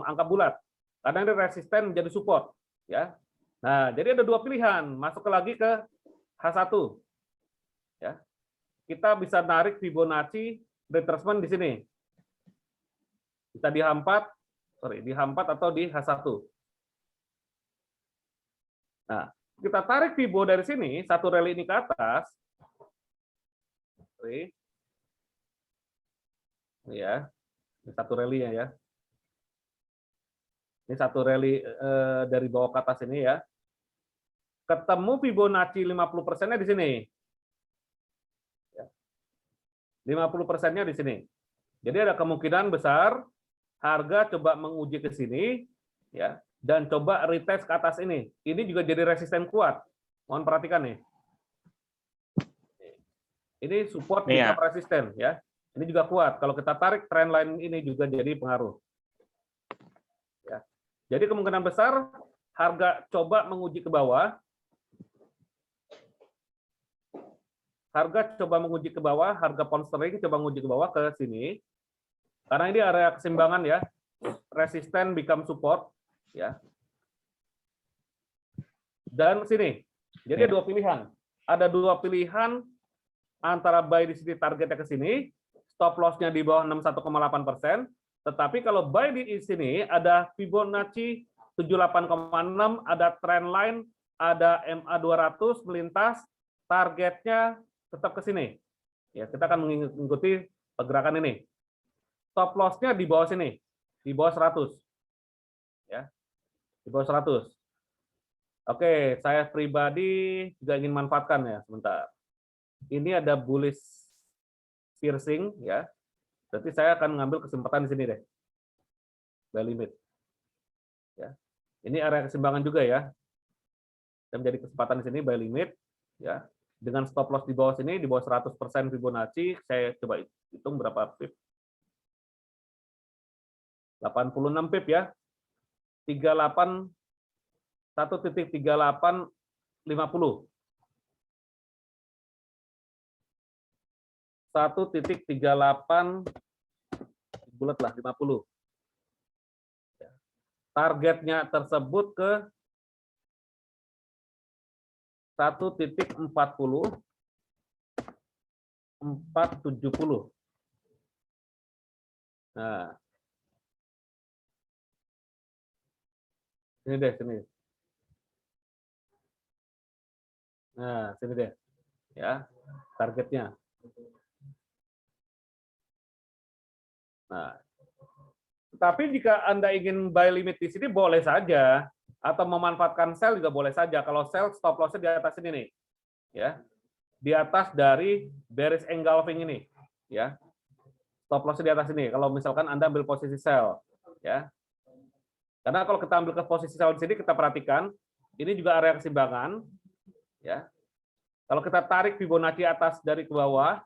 angka bulat. Karena ini resisten menjadi support ya. Nah, jadi ada dua pilihan, masuk lagi ke H1. Ya. Kita bisa narik Fibonacci retracement di sini. Kita di H4, di H4 atau di H1. Nah, kita tarik Fibo dari sini, satu rally ini ke atas. Ini ya, ini satu rally ya. Ini satu rally dari bawah ke atas ini ya. Ketemu Fibonacci 50%-nya di sini. 50%-nya di sini. Jadi ada kemungkinan besar harga coba menguji ke sini, ya, dan coba retest ke atas ini. Ini juga jadi resisten kuat. Mohon perhatikan nih. Ini support Iya. become resisten, ya. Ini juga kuat. Kalau kita tarik trend line ini juga jadi pengaruh. Ya. Jadi kemungkinan besar harga coba menguji ke bawah. Harga coba menguji ke bawah, harga pound sterling coba menguji ke bawah ke sini. Karena ini area keseimbangan ya. Resisten become support, ya. Dan sini. Jadi ada dua pilihan. Ada dua pilihan antara buy di sini targetnya ke sini, stop loss-nya di bawah 61,8%, tetapi kalau buy di sini ada Fibonacci 78,6, ada trend line, ada MA 200 melintas, targetnya tetap ke sini. Ya, kita akan mengikuti pergerakan ini. Stop loss-nya di bawah sini, di bawah 100. Ya. Di bawah 100. Oke, saya pribadi juga ingin manfaatkan ya, sebentar. Ini ada bullish piercing ya. Berarti saya akan mengambil kesempatan di sini deh. Buy limit. Ya. Ini area keseimbangan juga ya. Saya menjadi kesempatan di sini buy limit ya. Dengan stop loss di bawah sini, di bawah 100% Fibonacci, saya coba hitung berapa pip. 86 pip ya. 38 1.3850. 1.38 bulat lah 50. Targetnya tersebut ke 1.40 470. Nah, ini deh sini. Nah, sini deh. Ya, targetnya. Nah, tapi jika Anda ingin buy limit di sini boleh saja, atau memanfaatkan sell juga boleh saja. Kalau sell stop loss-nya di atas ini nih, ya, di atas dari bearish engulfing ini, ya, stop loss-nya di atas ini. Kalau misalkan Anda ambil posisi sell, ya, karena kalau kita ambil ke posisi sell di sini kita perhatikan ini juga area keseimbangan, ya. Kalau kita tarik Fibonacci atas dari ke bawah,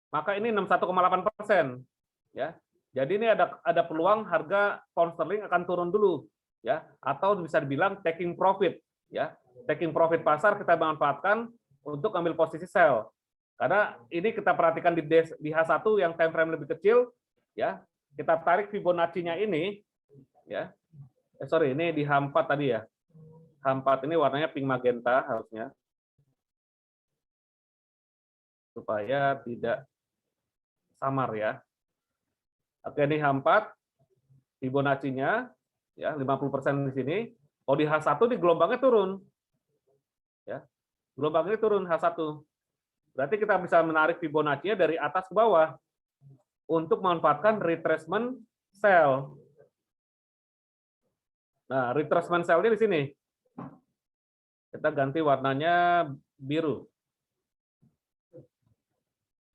maka ini 61,8%, ya. Jadi ini ada peluang harga pound sterling akan turun dulu, ya, atau bisa dibilang taking profit, ya. Taking profit pasar kita manfaatkan untuk ambil posisi sell. Karena ini kita perhatikan di H1 yang time frame lebih kecil, ya. Kita tarik Fibonacci-nya ini, ya. Sorry, ini di H4 tadi ya. H4 ini warnanya pink magenta harusnya. Supaya tidak samar ya. Oke, ini H4, Fibonacci-nya ya 50% di sini. Kalau di H1 di gelombangnya turun. Ya. Gelombangnya turun H1. Berarti kita bisa menarik Fibonacci-nya dari atas ke bawah untuk memanfaatkan retracement sell. Nah, retracement sell-nya di sini. Kita ganti warnanya biru.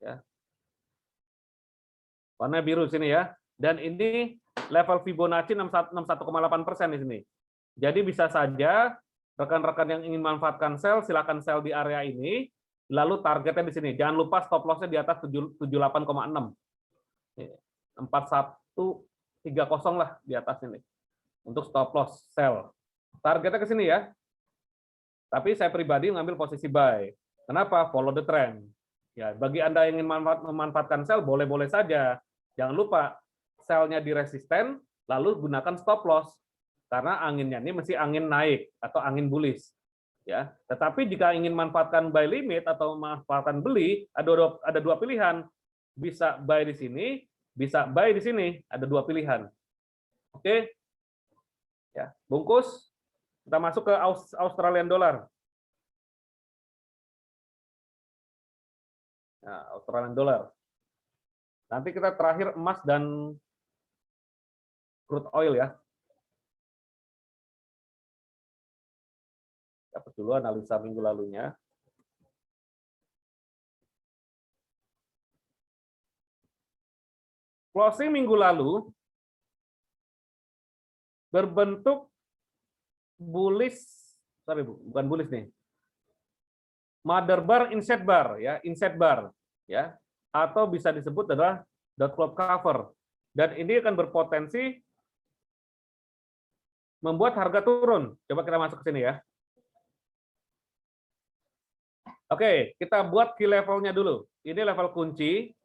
Ya. Warna biru sini ya. Dan ini level Fibonacci 61,8% di sini. Jadi bisa saja rekan-rekan yang ingin manfaatkan sell, silakan sell di area ini, lalu targetnya di sini. Jangan lupa stop loss-nya di atas 78,6. 4130 lah di atas ini. Untuk stop loss sell. Targetnya ke sini ya. Tapi saya pribadi mengambil posisi buy. Kenapa? Follow the trend. Ya, bagi Anda yang ingin memanfaatkan sell, boleh-boleh saja. Jangan lupa, sell-nya di resisten, lalu gunakan stop loss. Karena anginnya ini mesti angin naik atau angin bullish. Ya, tetapi jika ingin manfaatkan buy limit atau manfaatkan beli, ada dua pilihan. Bisa buy di sini, bisa buy di sini. Ada dua pilihan. Oke. Ya, bungkus. Kita masuk ke Australian dollar. Nah, Australian dollar. Nanti kita terakhir emas dan crude oil ya. Dapat dulu analisa minggu lalunya. closing minggu lalu berbentuk bullish, bukan bullish nih, mother bar, inset bar, ya, inset bar, ya, atau bisa disebut adalah dot cloud cover. Dan ini akan berpotensi membuat harga turun. Coba kita masuk ke sini ya. Oke, kita buat key levelnya dulu. Ini level kunci,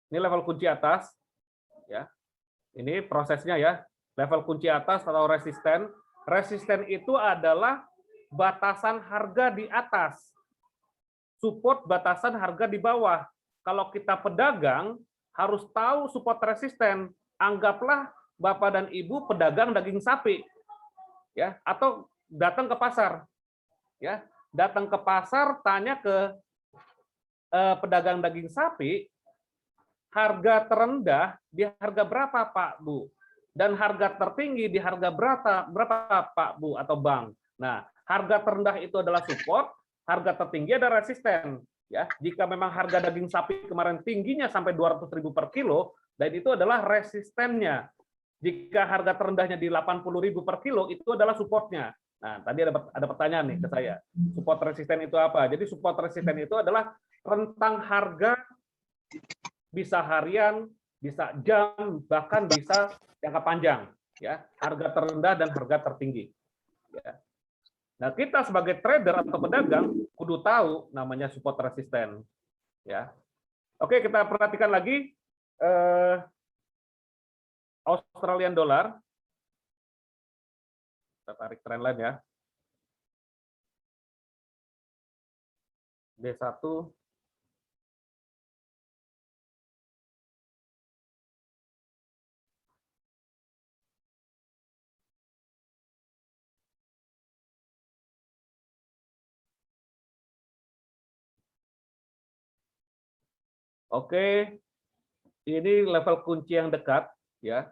ini level kunci atas, ya. Ini prosesnya ya. Level kunci atas atau resisten. Resisten itu adalah batasan harga di atas, support batasan harga di bawah. Kalau kita pedagang harus tahu support resisten. Anggaplah Bapak dan Ibu pedagang daging sapi, ya, atau datang ke pasar, ya. Datang ke pasar, tanya ke pedagang daging sapi, harga terendah di harga berapa Pak Bu? Dan harga tertinggi di harga berapa Pak Bu atau Bang? Nah, harga terendah itu adalah support, harga tertinggi adalah resisten. Ya, jika memang harga daging sapi kemarin tingginya sampai 200.000 per kilo, dan itu adalah resistennya. Jika harga terendahnya di 80.000 per kilo, itu adalah supportnya. Nah, tadi ada pertanyaan nih ke saya. Support resisten itu apa? Jadi support resisten itu adalah rentang harga bisa harian, bisa jam, bahkan bisa jangka panjang. Ya, harga terendah dan harga tertinggi. Ya. Nah, kita sebagai trader atau pedagang kudu tahu namanya support resisten. Ya. Oke, kita perhatikan lagi Australian dollar. Kita tarik trendline ya. D1. Oke, ini level kunci yang dekat ya.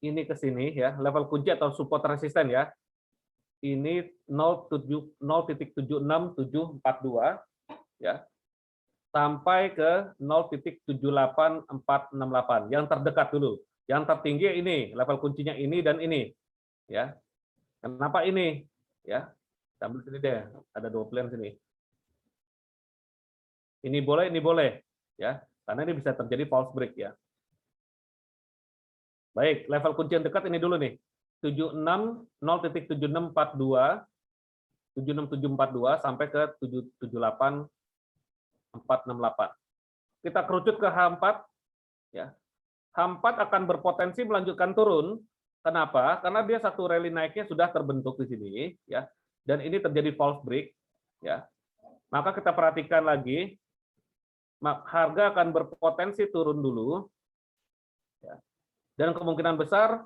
Ini ke sini ya, level kunci atau support resisten ya. Ini 0.76742 ya. Sampai ke 0.78468 yang terdekat dulu. Yang tertinggi ini, level kuncinya ini dan ini ya. Kenapa ini? Ya. Ambil sini deh, ada dua pilihan sini. Ini boleh ya. Karena ini bisa terjadi false break ya. Baik, level kunci yang dekat ini dulu nih. 0.7642 76742 sampai ke 778.468. Kita kerucut ke H4 ya. H4 akan berpotensi melanjutkan turun. Kenapa? Karena dia satu rally naiknya sudah terbentuk di sini ya. Dan ini terjadi false break ya. Maka kita perhatikan lagi harga akan berpotensi turun dulu ya. Dan kemungkinan besar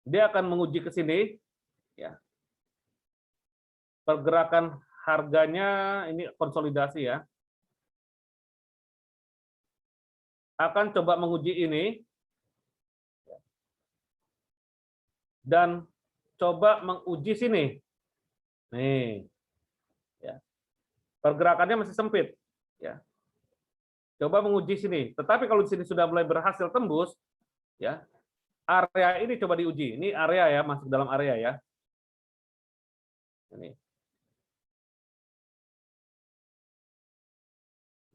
dia akan menguji ke sini ya. Pergerakan harganya ini konsolidasi ya. Akan coba menguji ini dan coba menguji sini. Nih. Ya. Pergerakannya masih sempit ya. Coba menguji sini. Tetapi kalau di sini sudah mulai berhasil tembus ya. Area ini coba diuji. Ini area ya, masuk dalam area ya. Ini.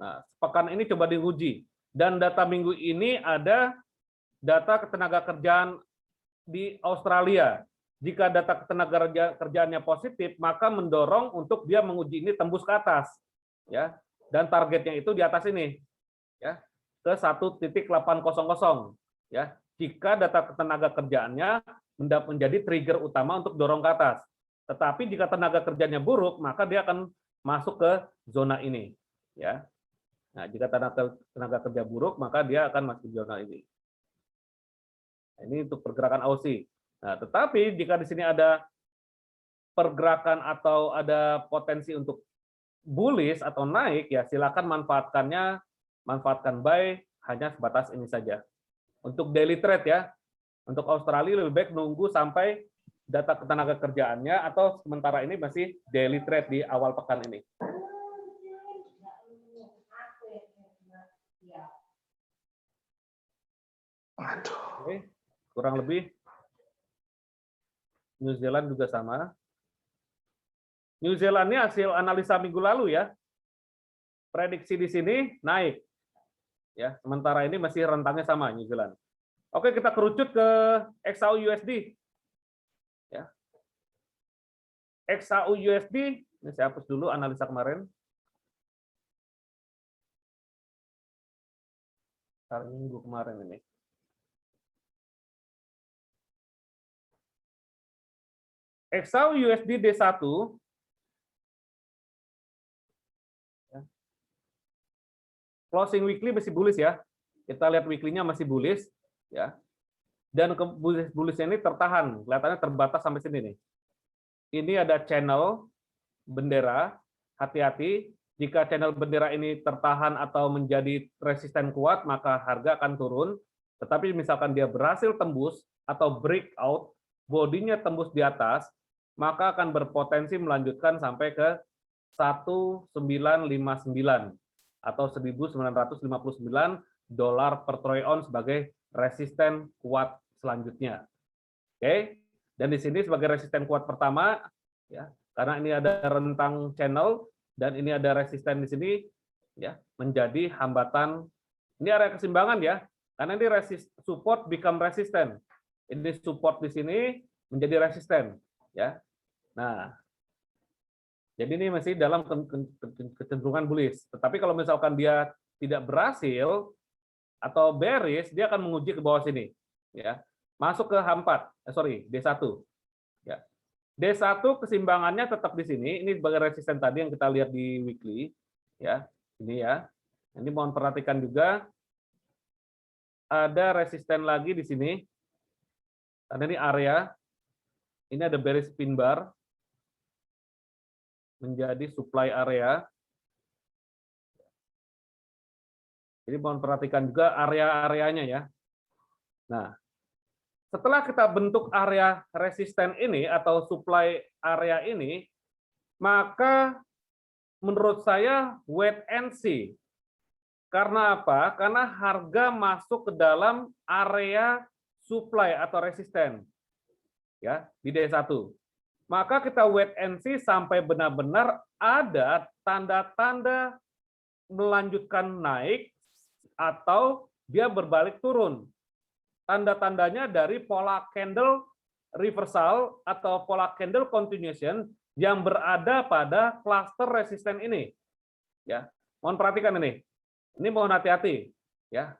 Nah, pekan ini coba diuji. Dan data minggu ini ada data ketenaga kerjaan di Australia. Jika data ketenaga kerjaannya positif, maka mendorong untuk dia menguji ini tembus ke atas, ya. Dan targetnya itu di atas ini, ya, ke 1.800, ya. Jika data ketenaga kerjaannya menjadi trigger utama untuk dorong ke atas. Tetapi jika tenaga kerjanya buruk, maka dia akan masuk ke zona ini, ya. Nah, jika tenaga kerja buruk, maka dia akan masuk ke zona ini. Ini untuk pergerakan Aussie. Nah, tetapi jika di sini ada pergerakan atau ada potensi untuk bullish atau naik, ya silakan manfaatkan buy hanya sebatas ini saja. Untuk daily trade ya, untuk Australia lebih baik nunggu sampai data ketenaga kerjaannya atau sementara ini masih daily trade di awal pekan ini. Oke, kurang lebih New Zealand juga sama. New Zealand ini hasil analisa minggu lalu ya. Prediksi di sini naik. Ya, sementara ini masih rentangnya sama New Zealand. Oke, kita kerucut ke XAU USD. Ya. XAU USD, ini saya hapus dulu analisa kemarin. Hari Minggu kemarin ini. XAU USD D1 closing weekly masih bullish ya. Kita lihat weekly-nya masih bullish ya. Dan bullish-nya ini tertahan, kelihatannya terbatas sampai sini nih. Ini ada channel bendera, hati-hati. Jika channel bendera ini tertahan atau menjadi resisten kuat, maka harga akan turun. Tetapi misalkan dia berhasil tembus atau breakout, bodinya tembus di atas, maka akan berpotensi melanjutkan sampai ke 1959 atau 1959 dolar per troy ounce sebagai resisten kuat selanjutnya. Oke. Dan di sini sebagai resisten kuat pertama ya, karena ini ada rentang channel dan ini ada resisten di sini ya, menjadi hambatan. Ini area keseimbangan ya. Karena ini support become resistant. Ini support di sini menjadi resisten ya. Nah, jadi ini masih dalam kecenderungan bullish. Tetapi kalau misalkan dia tidak berhasil atau bearish, dia akan menguji ke bawah sini ya. Masuk ke H4, D1. Ya. D1 keseimbangannya tetap di sini. Ini sebagai resisten tadi yang kita lihat di weekly ya. Ini ya. Ini mohon perhatikan juga ada resisten lagi di sini. Karena ini area. Ini ada bearish pin bar menjadi supply area. Jadi mohon perhatikan juga area-areanya ya. Nah, setelah kita bentuk area resisten ini atau supply area ini, maka menurut saya wait and see. Karena apa? Karena harga masuk ke dalam area supply atau resisten ya di D1. Maka kita wait and see sampai benar-benar ada tanda-tanda melanjutkan naik atau dia berbalik turun. Tanda-tandanya dari pola candle reversal atau pola candle continuation yang berada pada cluster resisten ini. Ya, mohon perhatikan ini. Ini mohon hati-hati ya.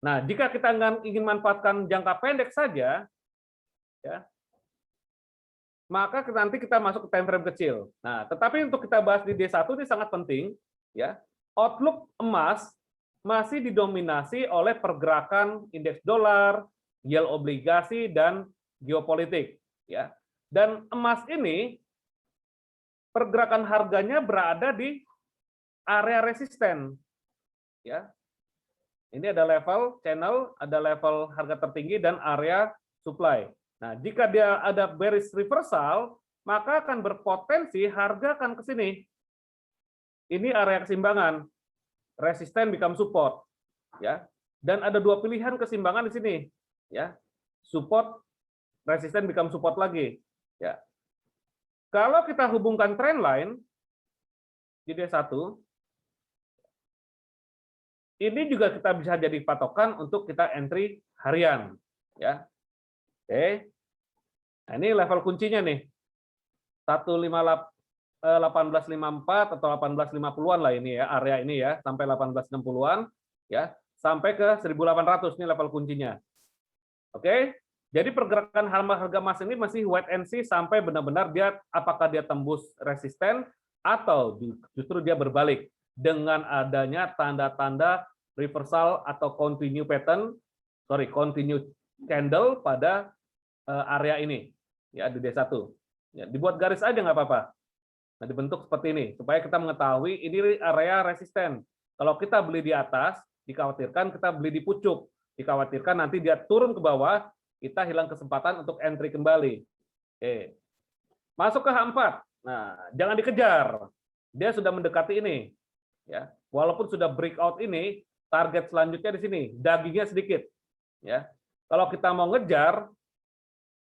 Nah, jika kita ingin manfaatkan jangka pendek saja ya, maka nanti kita masuk ke time frame kecil. Nah, tetapi untuk kita bahas di D1 ini sangat penting ya. Outlook emas masih didominasi oleh pergerakan indeks dolar, yield obligasi dan geopolitik ya. Dan emas ini pergerakan harganya berada di area resisten ya. Ini ada level channel, ada level harga tertinggi dan area supply. Nah, jika dia ada bearish reversal, maka akan berpotensi harga akan ke sini. Ini area keseimbangan. Resisten become support, ya. Dan ada dua pilihan keseimbangan di sini, ya. Support, resisten become support lagi, ya. Kalau kita hubungkan trend line di D1, ini juga kita bisa jadi patokan untuk kita entry harian, ya. Oke. Nah, ini level kuncinya nih. 1854 atau 1850-an lah ini ya, area ini ya, sampai 1860-an ya, sampai ke 1800 ini level kuncinya. Oke. Jadi pergerakan harga emas ini masih wait and see sampai benar-benar dia apakah dia tembus resisten atau justru dia berbalik dengan adanya tanda-tanda reversal atau continue candle pada area ini ya di D1. Ya, dibuat garis aja nggak apa-apa. Nah, dibentuk seperti ini supaya kita mengetahui ini area resisten. Kalau kita beli di atas, dikhawatirkan kita beli di pucuk, dikhawatirkan nanti dia turun ke bawah, kita hilang kesempatan untuk entry kembali. Oke. Masuk ke H4. Nah, jangan dikejar. Dia sudah mendekati ini. Ya, walaupun sudah breakout ini, target selanjutnya di sini, dagingnya sedikit. Ya. Kalau kita mau ngejar,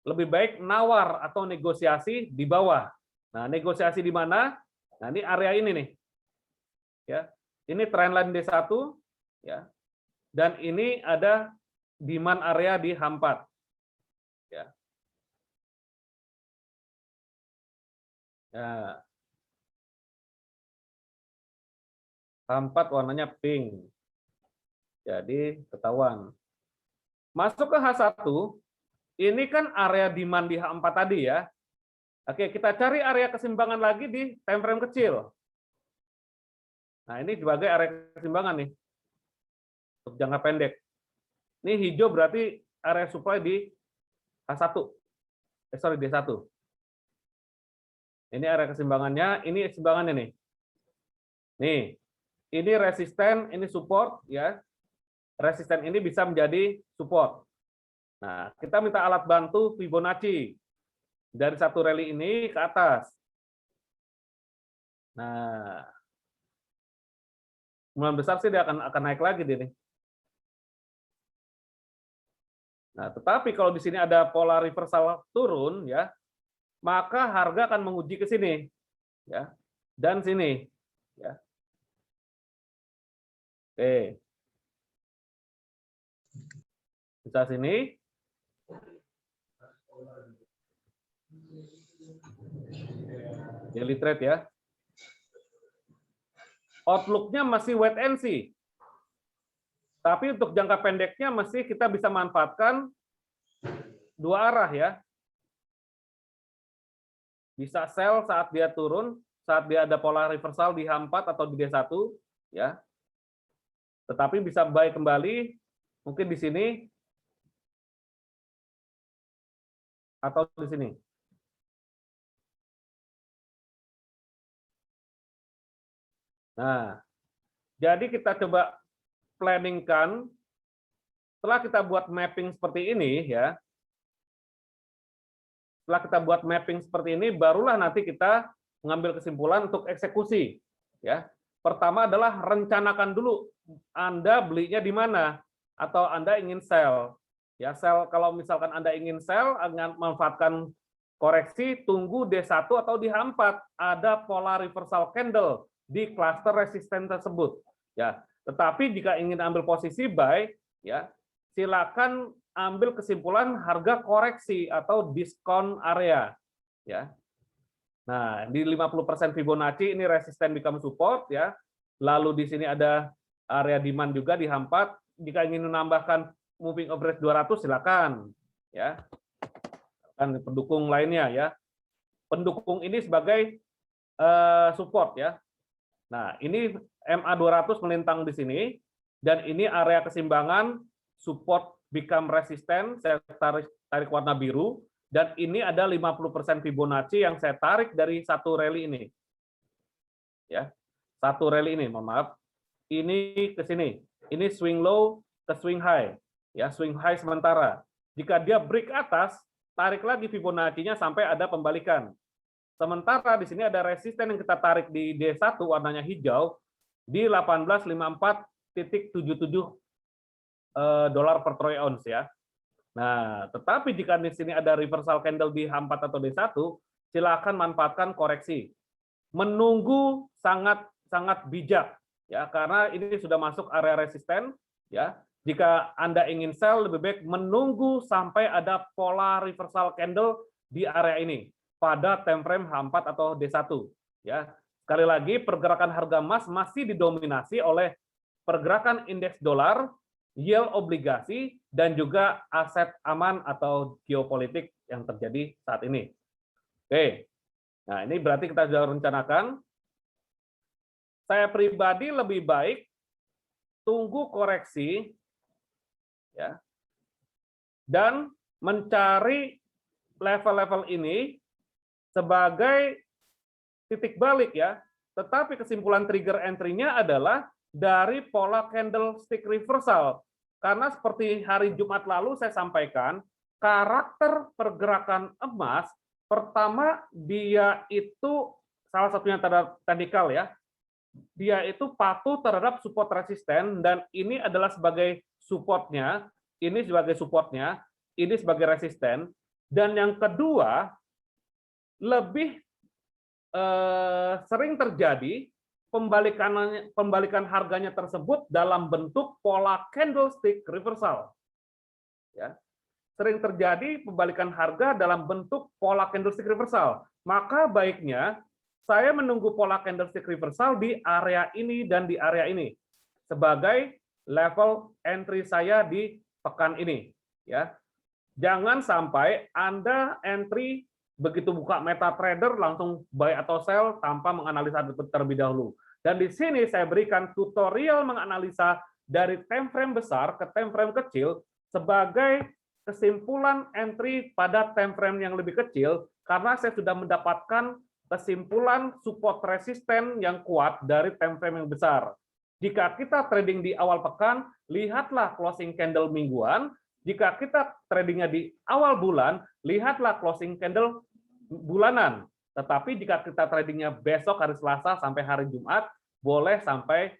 lebih baik nawar atau negosiasi di bawah. Nah, negosiasi di mana? Nah, ini area ini nih. Ya. Ini trendline D1 ya. Dan ini ada demand area di H4. Ya. Ya. H4 warnanya pink. Jadi ketahuan. Masuk ke H1, ini kan area demand di H4 tadi ya. Oke, kita cari area keseimbangan lagi di time frame kecil. Nah, ini sebagai area keseimbangan nih. Untuk jangka pendek. Ini hijau berarti area supply di H1. D1. Ini area keseimbangannya, ini keseimbangannya nih. Nih, ini resisten, ini support ya. Resisten ini bisa menjadi support. Nah, kita minta alat bantu Fibonacci dari satu rally ini ke atas. Nah, kemungkinan besar sih dia akan naik lagi dia nih. Nah, tetapi kalau di sini ada pola reversal turun ya, maka harga akan menguji ke sini ya. Dan sini ya. Oke. Bisa sini. Daily trade ya. Outlook-nya masih wait and see. Tapi untuk jangka pendeknya masih kita bisa manfaatkan dua arah ya. Bisa sell saat dia turun, saat dia ada pola reversal di H4 atau di D1 ya. Tetapi bisa buy kembali mungkin di sini atau di sini. Nah, jadi kita coba planningkan setelah kita buat mapping seperti ini ya. Setelah kita buat mapping seperti ini, barulah nanti kita mengambil kesimpulan untuk eksekusi. Ya, pertama adalah rencanakan dulu Anda belinya di mana atau Anda ingin sell. Ya, sell kalau misalkan Anda ingin sell, manfaatkan koreksi, tunggu D1 atau di H4 ada pola reversal candle di cluster resisten tersebut. Ya, tetapi jika ingin ambil posisi buy, ya silakan ambil kesimpulan harga koreksi atau diskon area ya. Nah, di 50% Fibonacci ini resisten become support ya. Lalu di sini ada area demand juga di H4. Jika ingin menambahkan moving average 200 silakan ya. Dan pendukung lainnya ya. Pendukung ini sebagai support ya. Nah, ini MA 200 melintang di sini dan ini area keseimbangan support become resistant, saya tarik warna biru, dan ini ada 50% Fibonacci yang saya tarik dari satu rally ini. Ya, satu rally ini, mohon maaf. Ini ke sini, ini swing low ke swing high. Ya, swing high sementara. Jika dia break atas, tarik lagi Fibonacci-nya sampai ada pembalikan. Sementara di sini ada resisten yang kita tarik di D1 warnanya hijau di 1854.77 dolar per troy ounce ya. Nah, tetapi jika di sini ada reversal candle di H4 atau D1, silakan manfaatkan koreksi. Menunggu sangat bijak ya, karena ini sudah masuk area resisten ya. Jika Anda ingin sell, lebih baik menunggu sampai ada pola reversal candle di area ini pada time frame H4 atau D1 ya. Sekali lagi, pergerakan harga emas masih didominasi oleh pergerakan indeks dolar, yield obligasi, dan juga aset aman atau geopolitik yang terjadi saat ini. Oke, nah ini berarti kita sudah rencanakan. Saya pribadi lebih baik tunggu koreksi, ya, dan mencari level-level ini sebagai titik balik ya. Tetapi kesimpulan trigger entry-nya adalah dari pola candlestick reversal. Karena seperti hari Jumat lalu saya sampaikan, karakter pergerakan emas, pertama dia itu salah satunya terhadap teknikal ya, dia itu patuh terhadap support resisten, dan ini adalah sebagai supportnya, ini sebagai supportnya, ini sebagai resisten, dan yang kedua lebih sering terjadi pembalikan harganya tersebut dalam bentuk pola candlestick reversal. Ya. Sering terjadi pembalikan harga dalam bentuk pola candlestick reversal. Maka baiknya saya menunggu pola candlestick reversal di area ini dan di area ini sebagai level entry saya di pekan ini. Ya. Jangan sampai Anda entry begitu buka MetaTrader langsung buy atau sell tanpa menganalisa terlebih dahulu. Dan di sini saya berikan tutorial menganalisa dari time frame besar ke time frame kecil sebagai kesimpulan entry pada time frame yang lebih kecil karena saya sudah mendapatkan kesimpulan support resisten yang kuat dari time frame yang besar. Jika kita trading di awal pekan, lihatlah closing candle mingguan. Jika kita tradingnya di awal bulan, lihatlah closing candle bulanan. Tetapi jika kita tradingnya besok hari Selasa sampai hari Jumat, boleh sampai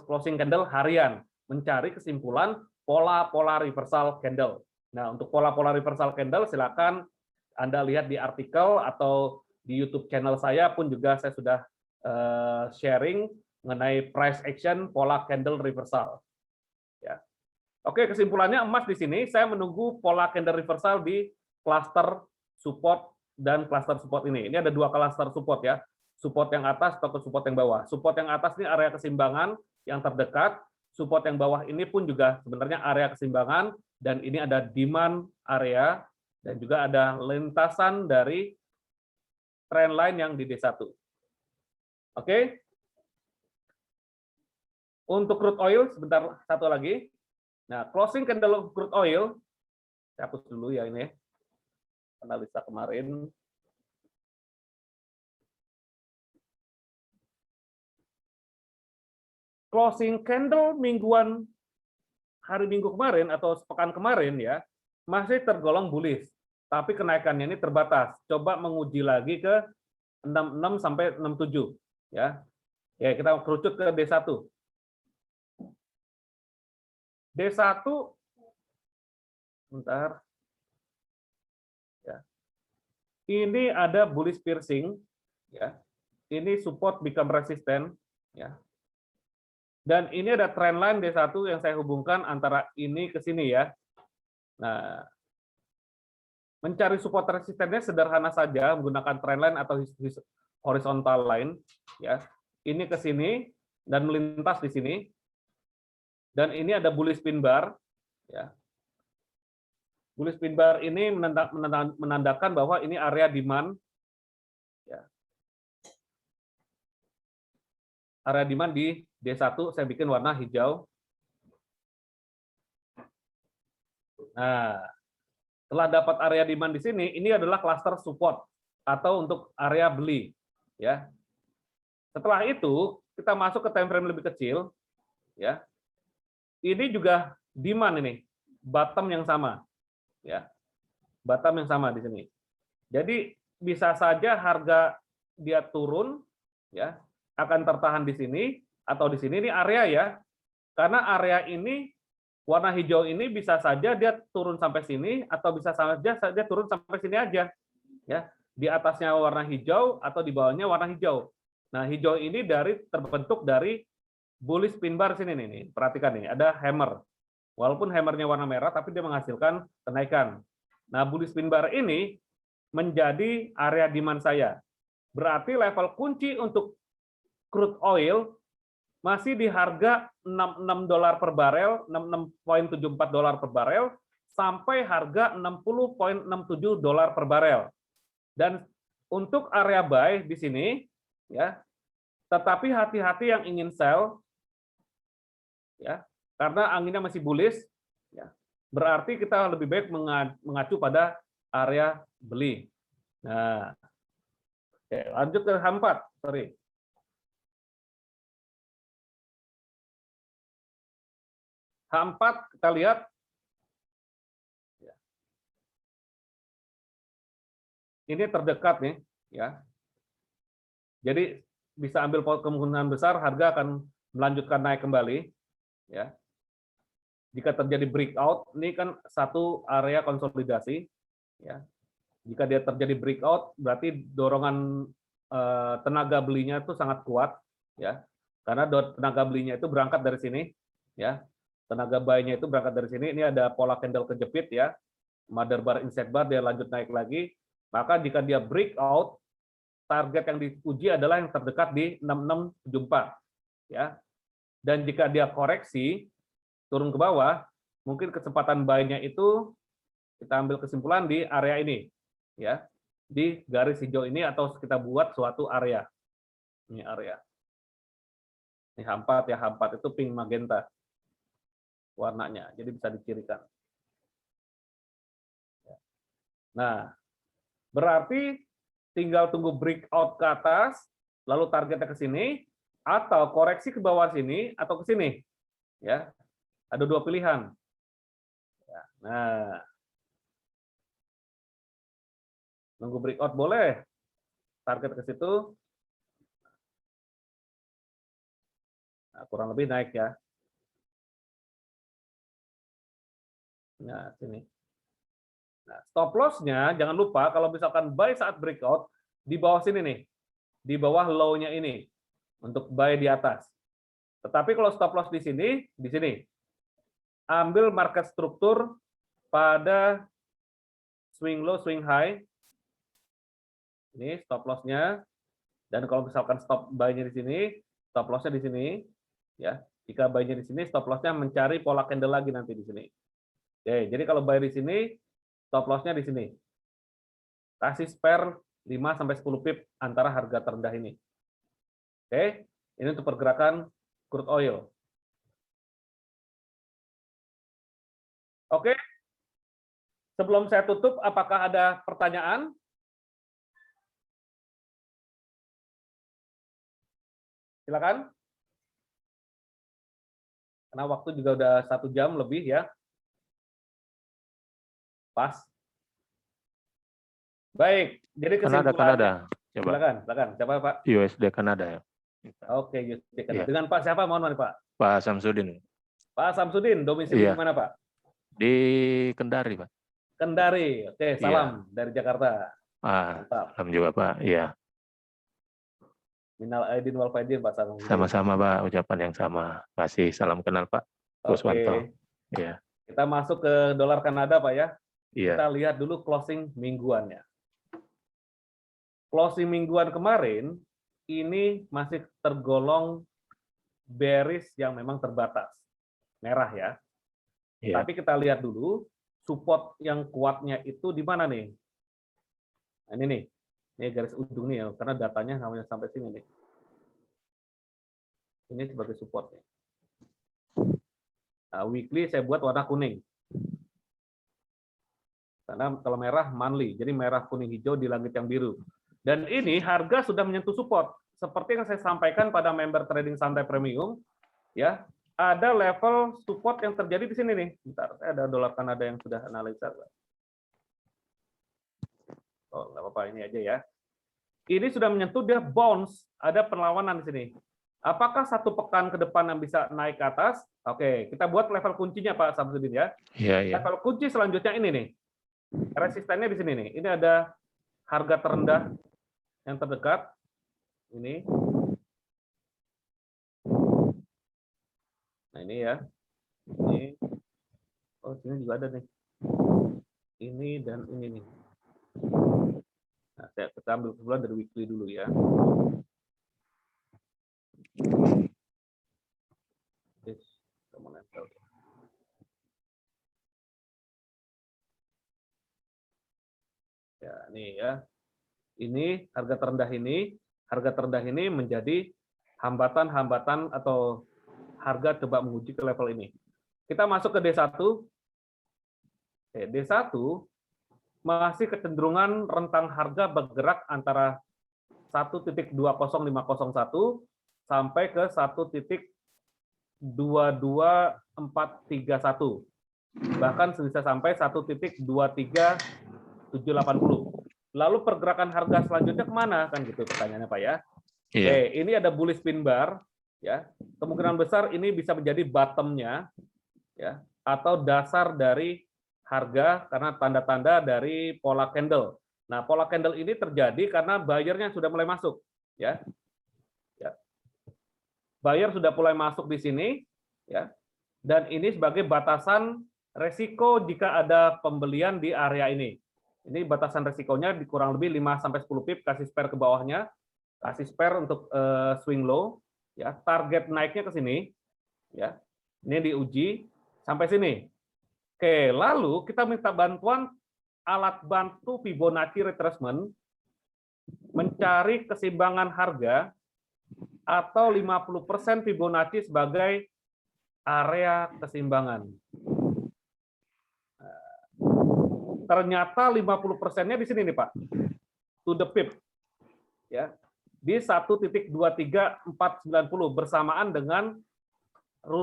closing candle harian. Mencari kesimpulan pola-pola reversal candle. Nah, untuk pola-pola reversal candle, silakan Anda lihat di artikel atau di YouTube channel saya pun juga saya sudah sharing mengenai price action pola candle reversal. Ya. Oke, kesimpulannya emas di sini, saya menunggu pola candle reversal di cluster support dan cluster support ini. Ini ada dua cluster support ya, support yang atas atau support yang bawah. Support yang atas ini area keseimbangan yang terdekat, support yang bawah ini pun juga sebenarnya area keseimbangan, dan ini ada demand area, dan juga ada lintasan dari trend line yang di D1. Oke. Untuk crude oil, sebentar satu lagi. Nah, closing candle crude oil, saya hapus dulu ya ini, analisa kemarin. Closing candle mingguan hari Minggu kemarin atau sepekan kemarin ya, masih tergolong bullish, tapi kenaikannya ini terbatas. Coba menguji lagi ke 66 sampai 67 ya. Ya, kita kerucut ke D1. D1 bentar. Ya. Ini ada bullish piercing ya. Ini support become resistant ya. Dan ini ada trend line D1 yang saya hubungkan antara ini ke sini ya. Nah, mencari support resistennya sederhana saja menggunakan trend line atau horizontal line ya. Ini ke sini dan melintas di sini. Dan ini ada bullish pin bar ya. Bullish pin bar ini menandakan bahwa ini area demand ya. Area demand di D1 saya bikin warna hijau. Nah, setelah dapat area demand di sini, ini adalah cluster support atau untuk area beli ya. Setelah itu kita masuk ke time frame lebih kecil ya. Ini juga demand ini, bottom yang sama ya. Bottom yang sama di sini. Jadi bisa saja harga dia turun ya, akan tertahan di sini atau di sini, ini area ya. Karena area ini warna hijau ini bisa saja dia turun sampai sini atau bisa saja dia turun sampai sini aja ya. Di atasnya warna hijau atau di bawahnya warna hijau. Nah, hijau ini terbentuk dari bullish pin bar sini nih. Perhatikan nih, ada hammer. Walaupun hammernya warna merah tapi dia menghasilkan kenaikan. Nah, bullish pin bar ini menjadi area demand saya. Berarti level kunci untuk crude oil masih di harga $66 per barel, $66.74 per barel, sampai harga $60.67 per barel. Dan untuk area buy di sini, ya, tetapi hati-hati yang ingin sell, ya, karena anginnya masih bullish, ya, berarti kita lebih baik mengacu pada area beli. Nah, oke, lanjut ke H4, sorry. H4 kita lihat ini terdekat nih ya. Jadi bisa ambil kemungkinan besar harga akan melanjutkan naik kembali ya. jika terjadi breakout, ini kan satu area konsolidasi, ya. Jika dia terjadi breakout, berarti dorongan tenaga belinya itu sangat kuat, ya. Karena tenaga belinya itu berangkat dari sini, ya. Tenaga buy-nya itu berangkat dari sini. Ini ada pola candle kejepit, ya. Mother bar, inside bar, dia lanjut naik lagi. Maka jika dia breakout, target yang diuji adalah yang terdekat di 6674, ya. Dan jika dia koreksi turun ke bawah, mungkin kecepatan buy-nya itu kita ambil kesimpulan di area ini, ya, di garis hijau ini, atau kita buat suatu area. Ini area. Ini H4 ya, H4 itu pink magenta warnanya, jadi bisa dicirikan. Nah, berarti tinggal tunggu breakout ke atas, lalu targetnya ke sini, atau koreksi ke bawah sini, atau ke sini. Ya, ada dua pilihan. Nah, nunggu breakout boleh, target ke situ. Nah, kurang lebih naik ya. Nah, sini. Nah, stop loss-nya jangan lupa kalau misalkan buy saat breakout di bawah sini nih, di bawah low-nya ini untuk buy di atas. Tetapi kalau stop loss di sini, ambil market struktur pada swing low, swing high. Ini stop loss-nya. Dan kalau misalkan stop buy-nya di sini, stop loss-nya di sini, ya. Jika buy-nya di sini, stop loss-nya mencari pola candle lagi nanti di sini. Oke, jadi kalau buy di sini, stop loss-nya di sini. Kasih spare 5-10 pip antara harga terendah ini. Oke, ini untuk pergerakan crude oil. Oke, sebelum saya tutup, apakah ada pertanyaan? Silakan. Karena waktu juga udah 1 jam lebih ya. Pas. Baik, jadi kesimpulannya. Kanada. Coba. Silakan. Siapa Pak? USD Kanada ya. Oke, USD Kanada. Iya. Dengan Pak siapa? Mohon Pak. Pak Samsudin. Pak Samsudin, domisili Iya. di mana Pak? Di Kendari, Pak. Kendari. Oke, salam dari Jakarta. Mantap. Salam juga, Pak. Iya. Minal aidin wal faidin Pak Samsudin. Sama-sama, Pak. Ucapan yang sama. Kasih salam kenal, Pak. Kuswanto. Iya. Kita masuk ke dolar Kanada, Pak ya. Iya. Kita lihat dulu closing mingguannya. Closing mingguan kemarin ini masih tergolong bearish yang memang terbatas. Merah ya. Iya. Tapi kita lihat dulu support yang kuatnya itu di mana nih? Nah, ini nih. Ini garis ujung nih ya, karena datanya hanya sampai sini nih. Ini sebagai support nih. Nah, weekly saya buat warna kuning. Karena kalau merah monthly, jadi merah, kuning, hijau di langit yang biru. Dan ini harga sudah menyentuh support. Seperti yang saya sampaikan pada member trading santai premium, ya, ada level support yang terjadi di sini nih. Bentar, saya ada dolar Kanada yang sudah analisa. Oh, nggak apa-apa, ini aja ya. Ini sudah menyentuh, dia bounce, ada perlawanan di sini. Apakah 1 pekan ke depan yang bisa naik ke atas? Oke, kita buat level kuncinya Pak Samsudin ya. Iya. Level kunci selanjutnya ini nih. Resistennya di sini nih. Ini ada harga terendah yang terdekat. Ini. Nah, ini ya. Ini. Oh, sini juga ada nih. Ini dan ini nih. Nah, kita ambil kesimpulan dari weekly dulu ya. Ya, nih ya. Ini harga terendah ini menjadi hambatan-hambatan atau harga coba menguji ke level ini. Kita masuk ke D1. D1 masih kecenderungan rentang harga bergerak antara 1.20501 sampai ke 1.22431. Bahkan bisa sampai 1.23780. Lalu pergerakan harga selanjutnya kemana? Kan gitu pertanyaannya Pak ya. Iya. Oke, ini ada bullish pin bar. Ya, kemungkinan besar ini bisa menjadi bottom-nya. Ya, atau dasar dari harga karena tanda-tanda dari pola candle. Nah, pola candle ini terjadi karena buyernya sudah mulai masuk, ya. Buyer sudah mulai masuk di sini, ya. Dan ini sebagai batasan resiko jika ada pembelian di area ini. Ini batasan resikonya di kurang lebih 5-10 pip, kasih spare ke bawahnya, kasih spare untuk swing low, ya. Target naiknya ke sini, ya. Ini diuji sampai sini. Oke, lalu kita minta bantuan alat bantu Fibonacci retracement mencari keseimbangan harga atau 50% Fibonacci sebagai area keseimbangan. Ternyata 50%-nya di sini nih, Pak. To the pip. Ya. Di 1.23490 bersamaan dengan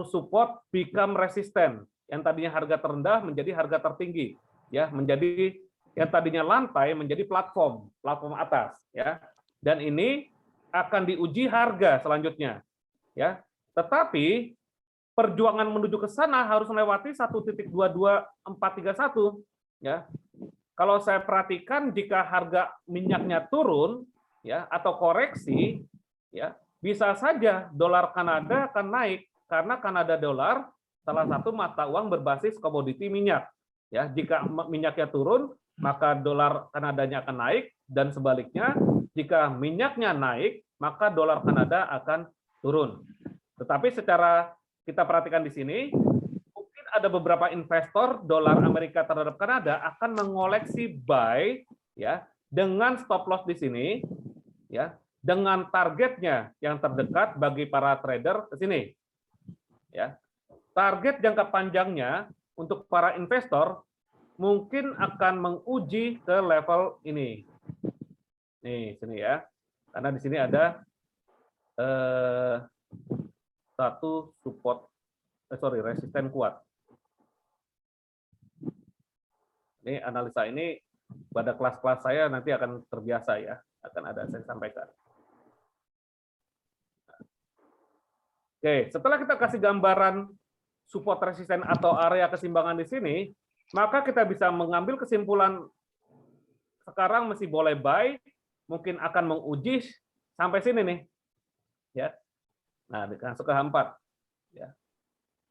support become resistant. Yang tadinya harga terendah menjadi harga tertinggi, ya, menjadi yang tadinya lantai menjadi platform atas, ya. Dan ini akan diuji harga selanjutnya, ya. Tetapi perjuangan menuju ke sana harus melewati 1.22431, ya. Kalau saya perhatikan jika harga minyaknya turun, ya, atau koreksi, ya, bisa saja dolar Kanada akan naik karena Kanada dolar salah satu mata uang berbasis komoditi minyak. Ya, jika minyaknya turun, maka dolar Kanadanya akan naik, dan sebaliknya, jika minyaknya naik, maka dolar Kanada akan turun. Tetapi secara kita perhatikan di sini, mungkin ada beberapa investor dolar Amerika terhadap Kanada akan mengoleksi buy, ya, dengan stop loss di sini, ya, dengan targetnya yang terdekat bagi para trader ke sini, ya. Target jangka panjangnya untuk para investor mungkin akan menguji ke level ini. Nih, sini ya. Karena di sini ada satu support, resisten kuat. Ini analisa ini pada kelas-kelas saya nanti akan terbiasa ya, akan ada saya sampaikan. Oke, setelah kita kasih gambaran support resisten atau area keseimbangan di sini, maka kita bisa mengambil kesimpulan sekarang masih boleh buy, mungkin akan menguji sampai sini nih, ya. Nah, masuk ke H4, ya.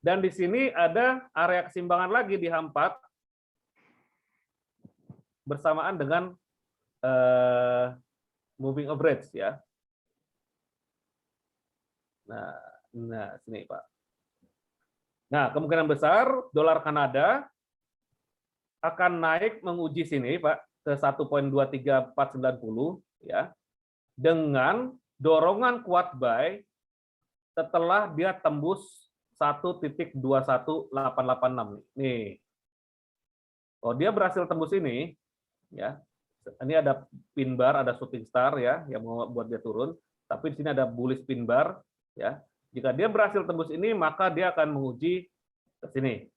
Dan di sini ada area keseimbangan lagi di H4 bersamaan dengan moving average, ya. Nah, sini Pak. Nah, kemungkinan besar dolar Kanada akan naik menguji sini, Pak, ke 1.23490, ya, dengan dorongan kuat buy setelah dia tembus 1.21886 nih. Oh, dia berhasil tembus ini, ya. Ini ada pin bar, ada shooting star, ya, yang membuat dia turun. Tapi di sini ada bullish pin bar, ya. Jika dia berhasil tembus ini, maka dia akan menguji ke sini,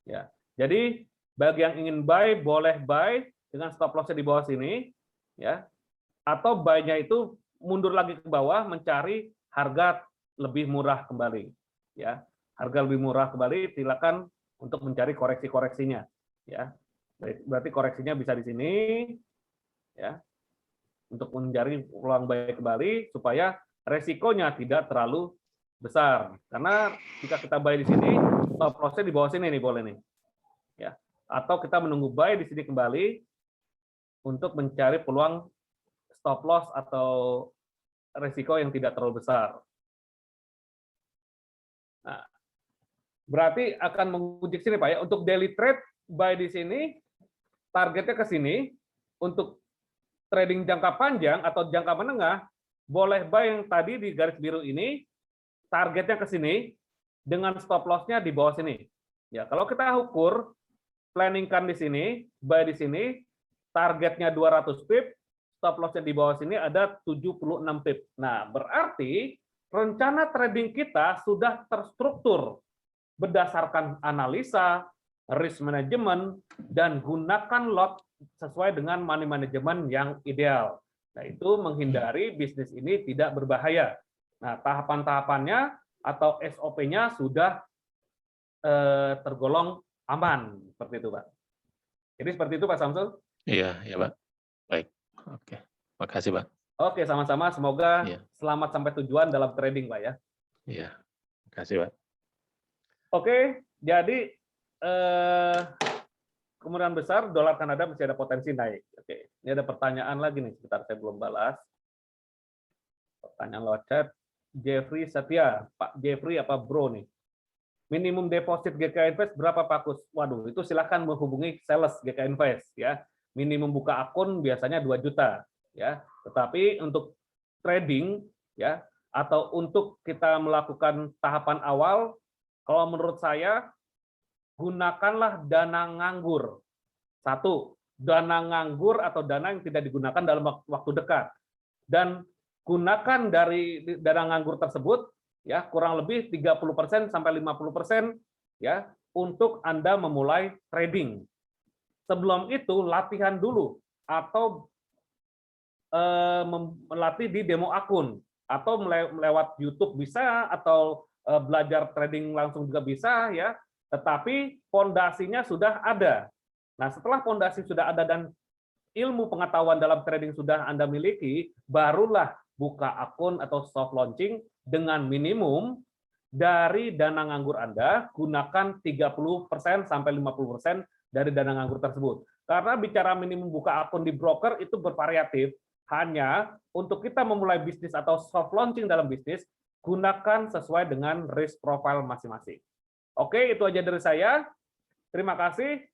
ya. Jadi bagi yang ingin buy, boleh buy dengan stop loss-nya di bawah sini, ya. Atau buy-nya itu mundur lagi ke bawah mencari harga lebih murah kembali, ya. Harga lebih murah kembali, silakan untuk mencari koreksi-koreksinya, ya. Berarti koreksinya bisa di sini, ya. Untuk mencari peluang buy kembali supaya resikonya tidak terlalu besar. Karena jika kita buy di sini, stop loss-nya di bawah sini nih, boleh nih. Ya. Atau kita menunggu buy di sini kembali untuk mencari peluang stop loss atau resiko yang tidak terlalu besar. Nah, berarti akan menguji sini Pak ya. Untuk daily trade buy di sini targetnya ke sini. Untuk trading jangka panjang atau jangka menengah boleh buy yang tadi di garis biru ini, targetnya ke sini dengan stop loss-nya di bawah sini. Ya, kalau kita ukur planningkan di sini, buy di sini, targetnya 200 pip, stop loss-nya di bawah sini ada 76 pip. Nah, berarti rencana trading kita sudah terstruktur berdasarkan analisa, risk management, dan gunakan lot sesuai dengan money management yang ideal. Nah, itu menghindari bisnis ini tidak berbahaya. Nah, tahapan-tahapannya atau SOP-nya sudah tergolong aman, seperti itu, Pak. Jadi seperti itu, Pak Samsul. Iya, ya Pak. Baik. Oke. Makasih, Pak. Oke, sama-sama. Semoga Iya. selamat sampai tujuan dalam trading, Pak ya. Iya. Makasih, Pak. Oke, jadi kemungkinan besar dolar Kanada masih ada potensi naik. Oke, ini ada pertanyaan lagi nih, sebentar saya belum balas. Pertanyaan lewat chat. Jeffrey Satya, Pak Jeffrey apa bro nih? Minimum deposit GK Invest berapa Pak Kus? Waduh, itu silahkan menghubungi sales GK Invest ya. Minimum buka akun biasanya 2 juta ya. Tetapi untuk trading ya atau untuk kita melakukan tahapan awal, kalau menurut saya gunakanlah dana nganggur. Satu, dana nganggur atau dana yang tidak digunakan dalam waktu dekat. Dan gunakan dari dana nganggur tersebut ya kurang lebih 30% sampai 50% ya untuk Anda memulai trading. Sebelum itu latihan dulu atau melatih di demo akun atau melewat YouTube bisa atau belajar trading langsung juga bisa ya, tetapi fondasinya sudah ada. Nah, setelah fondasi sudah ada dan ilmu pengetahuan dalam trading sudah Anda miliki, barulah buka akun atau soft launching dengan minimum dari dana nganggur Anda, gunakan 30% sampai 50% dari dana nganggur tersebut. Karena bicara minimum buka akun di broker itu bervariatif, hanya untuk kita memulai bisnis atau soft launching dalam bisnis, gunakan sesuai dengan risk profile masing-masing. Oke, itu aja dari saya. Terima kasih.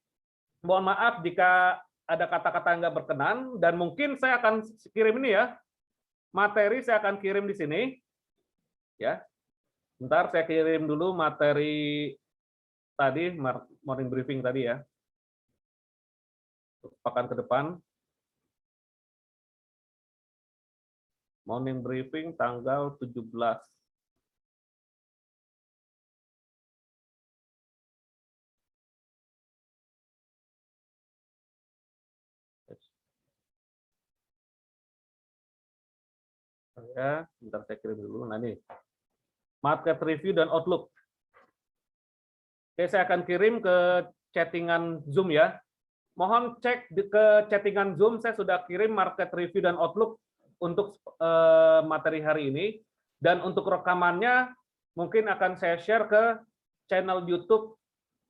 Mohon maaf jika ada kata-kata yang nggak berkenan, dan mungkin saya akan kirim ini ya, materi saya akan kirim di sini. Ya, bentar saya kirim dulu materi tadi, morning briefing tadi ya. Pekan ke depan. Morning briefing tanggal 17. Ya, bentar saya kirim dulu. Nah ini, market review dan outlook. Oke, saya akan kirim ke chattingan Zoom ya. Mohon cek ke chattingan Zoom, saya sudah kirim market review dan outlook untuk materi hari ini. Dan untuk rekamannya mungkin akan saya share ke channel YouTube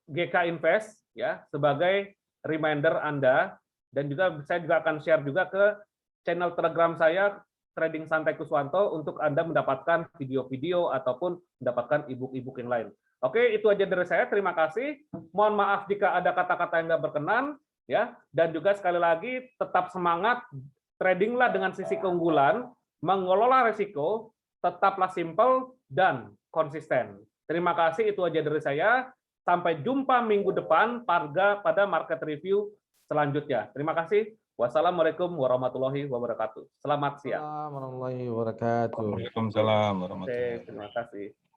GK Invest ya sebagai reminder Anda, dan juga saya juga akan share juga ke channel Telegram saya Trading Santai Kuswanto untuk Anda mendapatkan video-video ataupun mendapatkan e-book yang lain. Oke, itu aja dari saya. Terima kasih. Mohon maaf jika ada kata-kata yang nggak berkenan, ya. Dan juga sekali lagi tetap semangat, tradinglah dengan sisi keunggulan, mengelola risiko, tetaplah simple dan konsisten. Terima kasih. Itu aja dari saya. Sampai jumpa minggu depan pada market review selanjutnya. Terima kasih. Wassalamualaikum warahmatullahi wabarakatuh. Selamat siang. Assalamualaikum warahmatullahi wabarakatuh. Waalaikumsalam warahmatullahi Oke, wabarakatuh. terima kasih.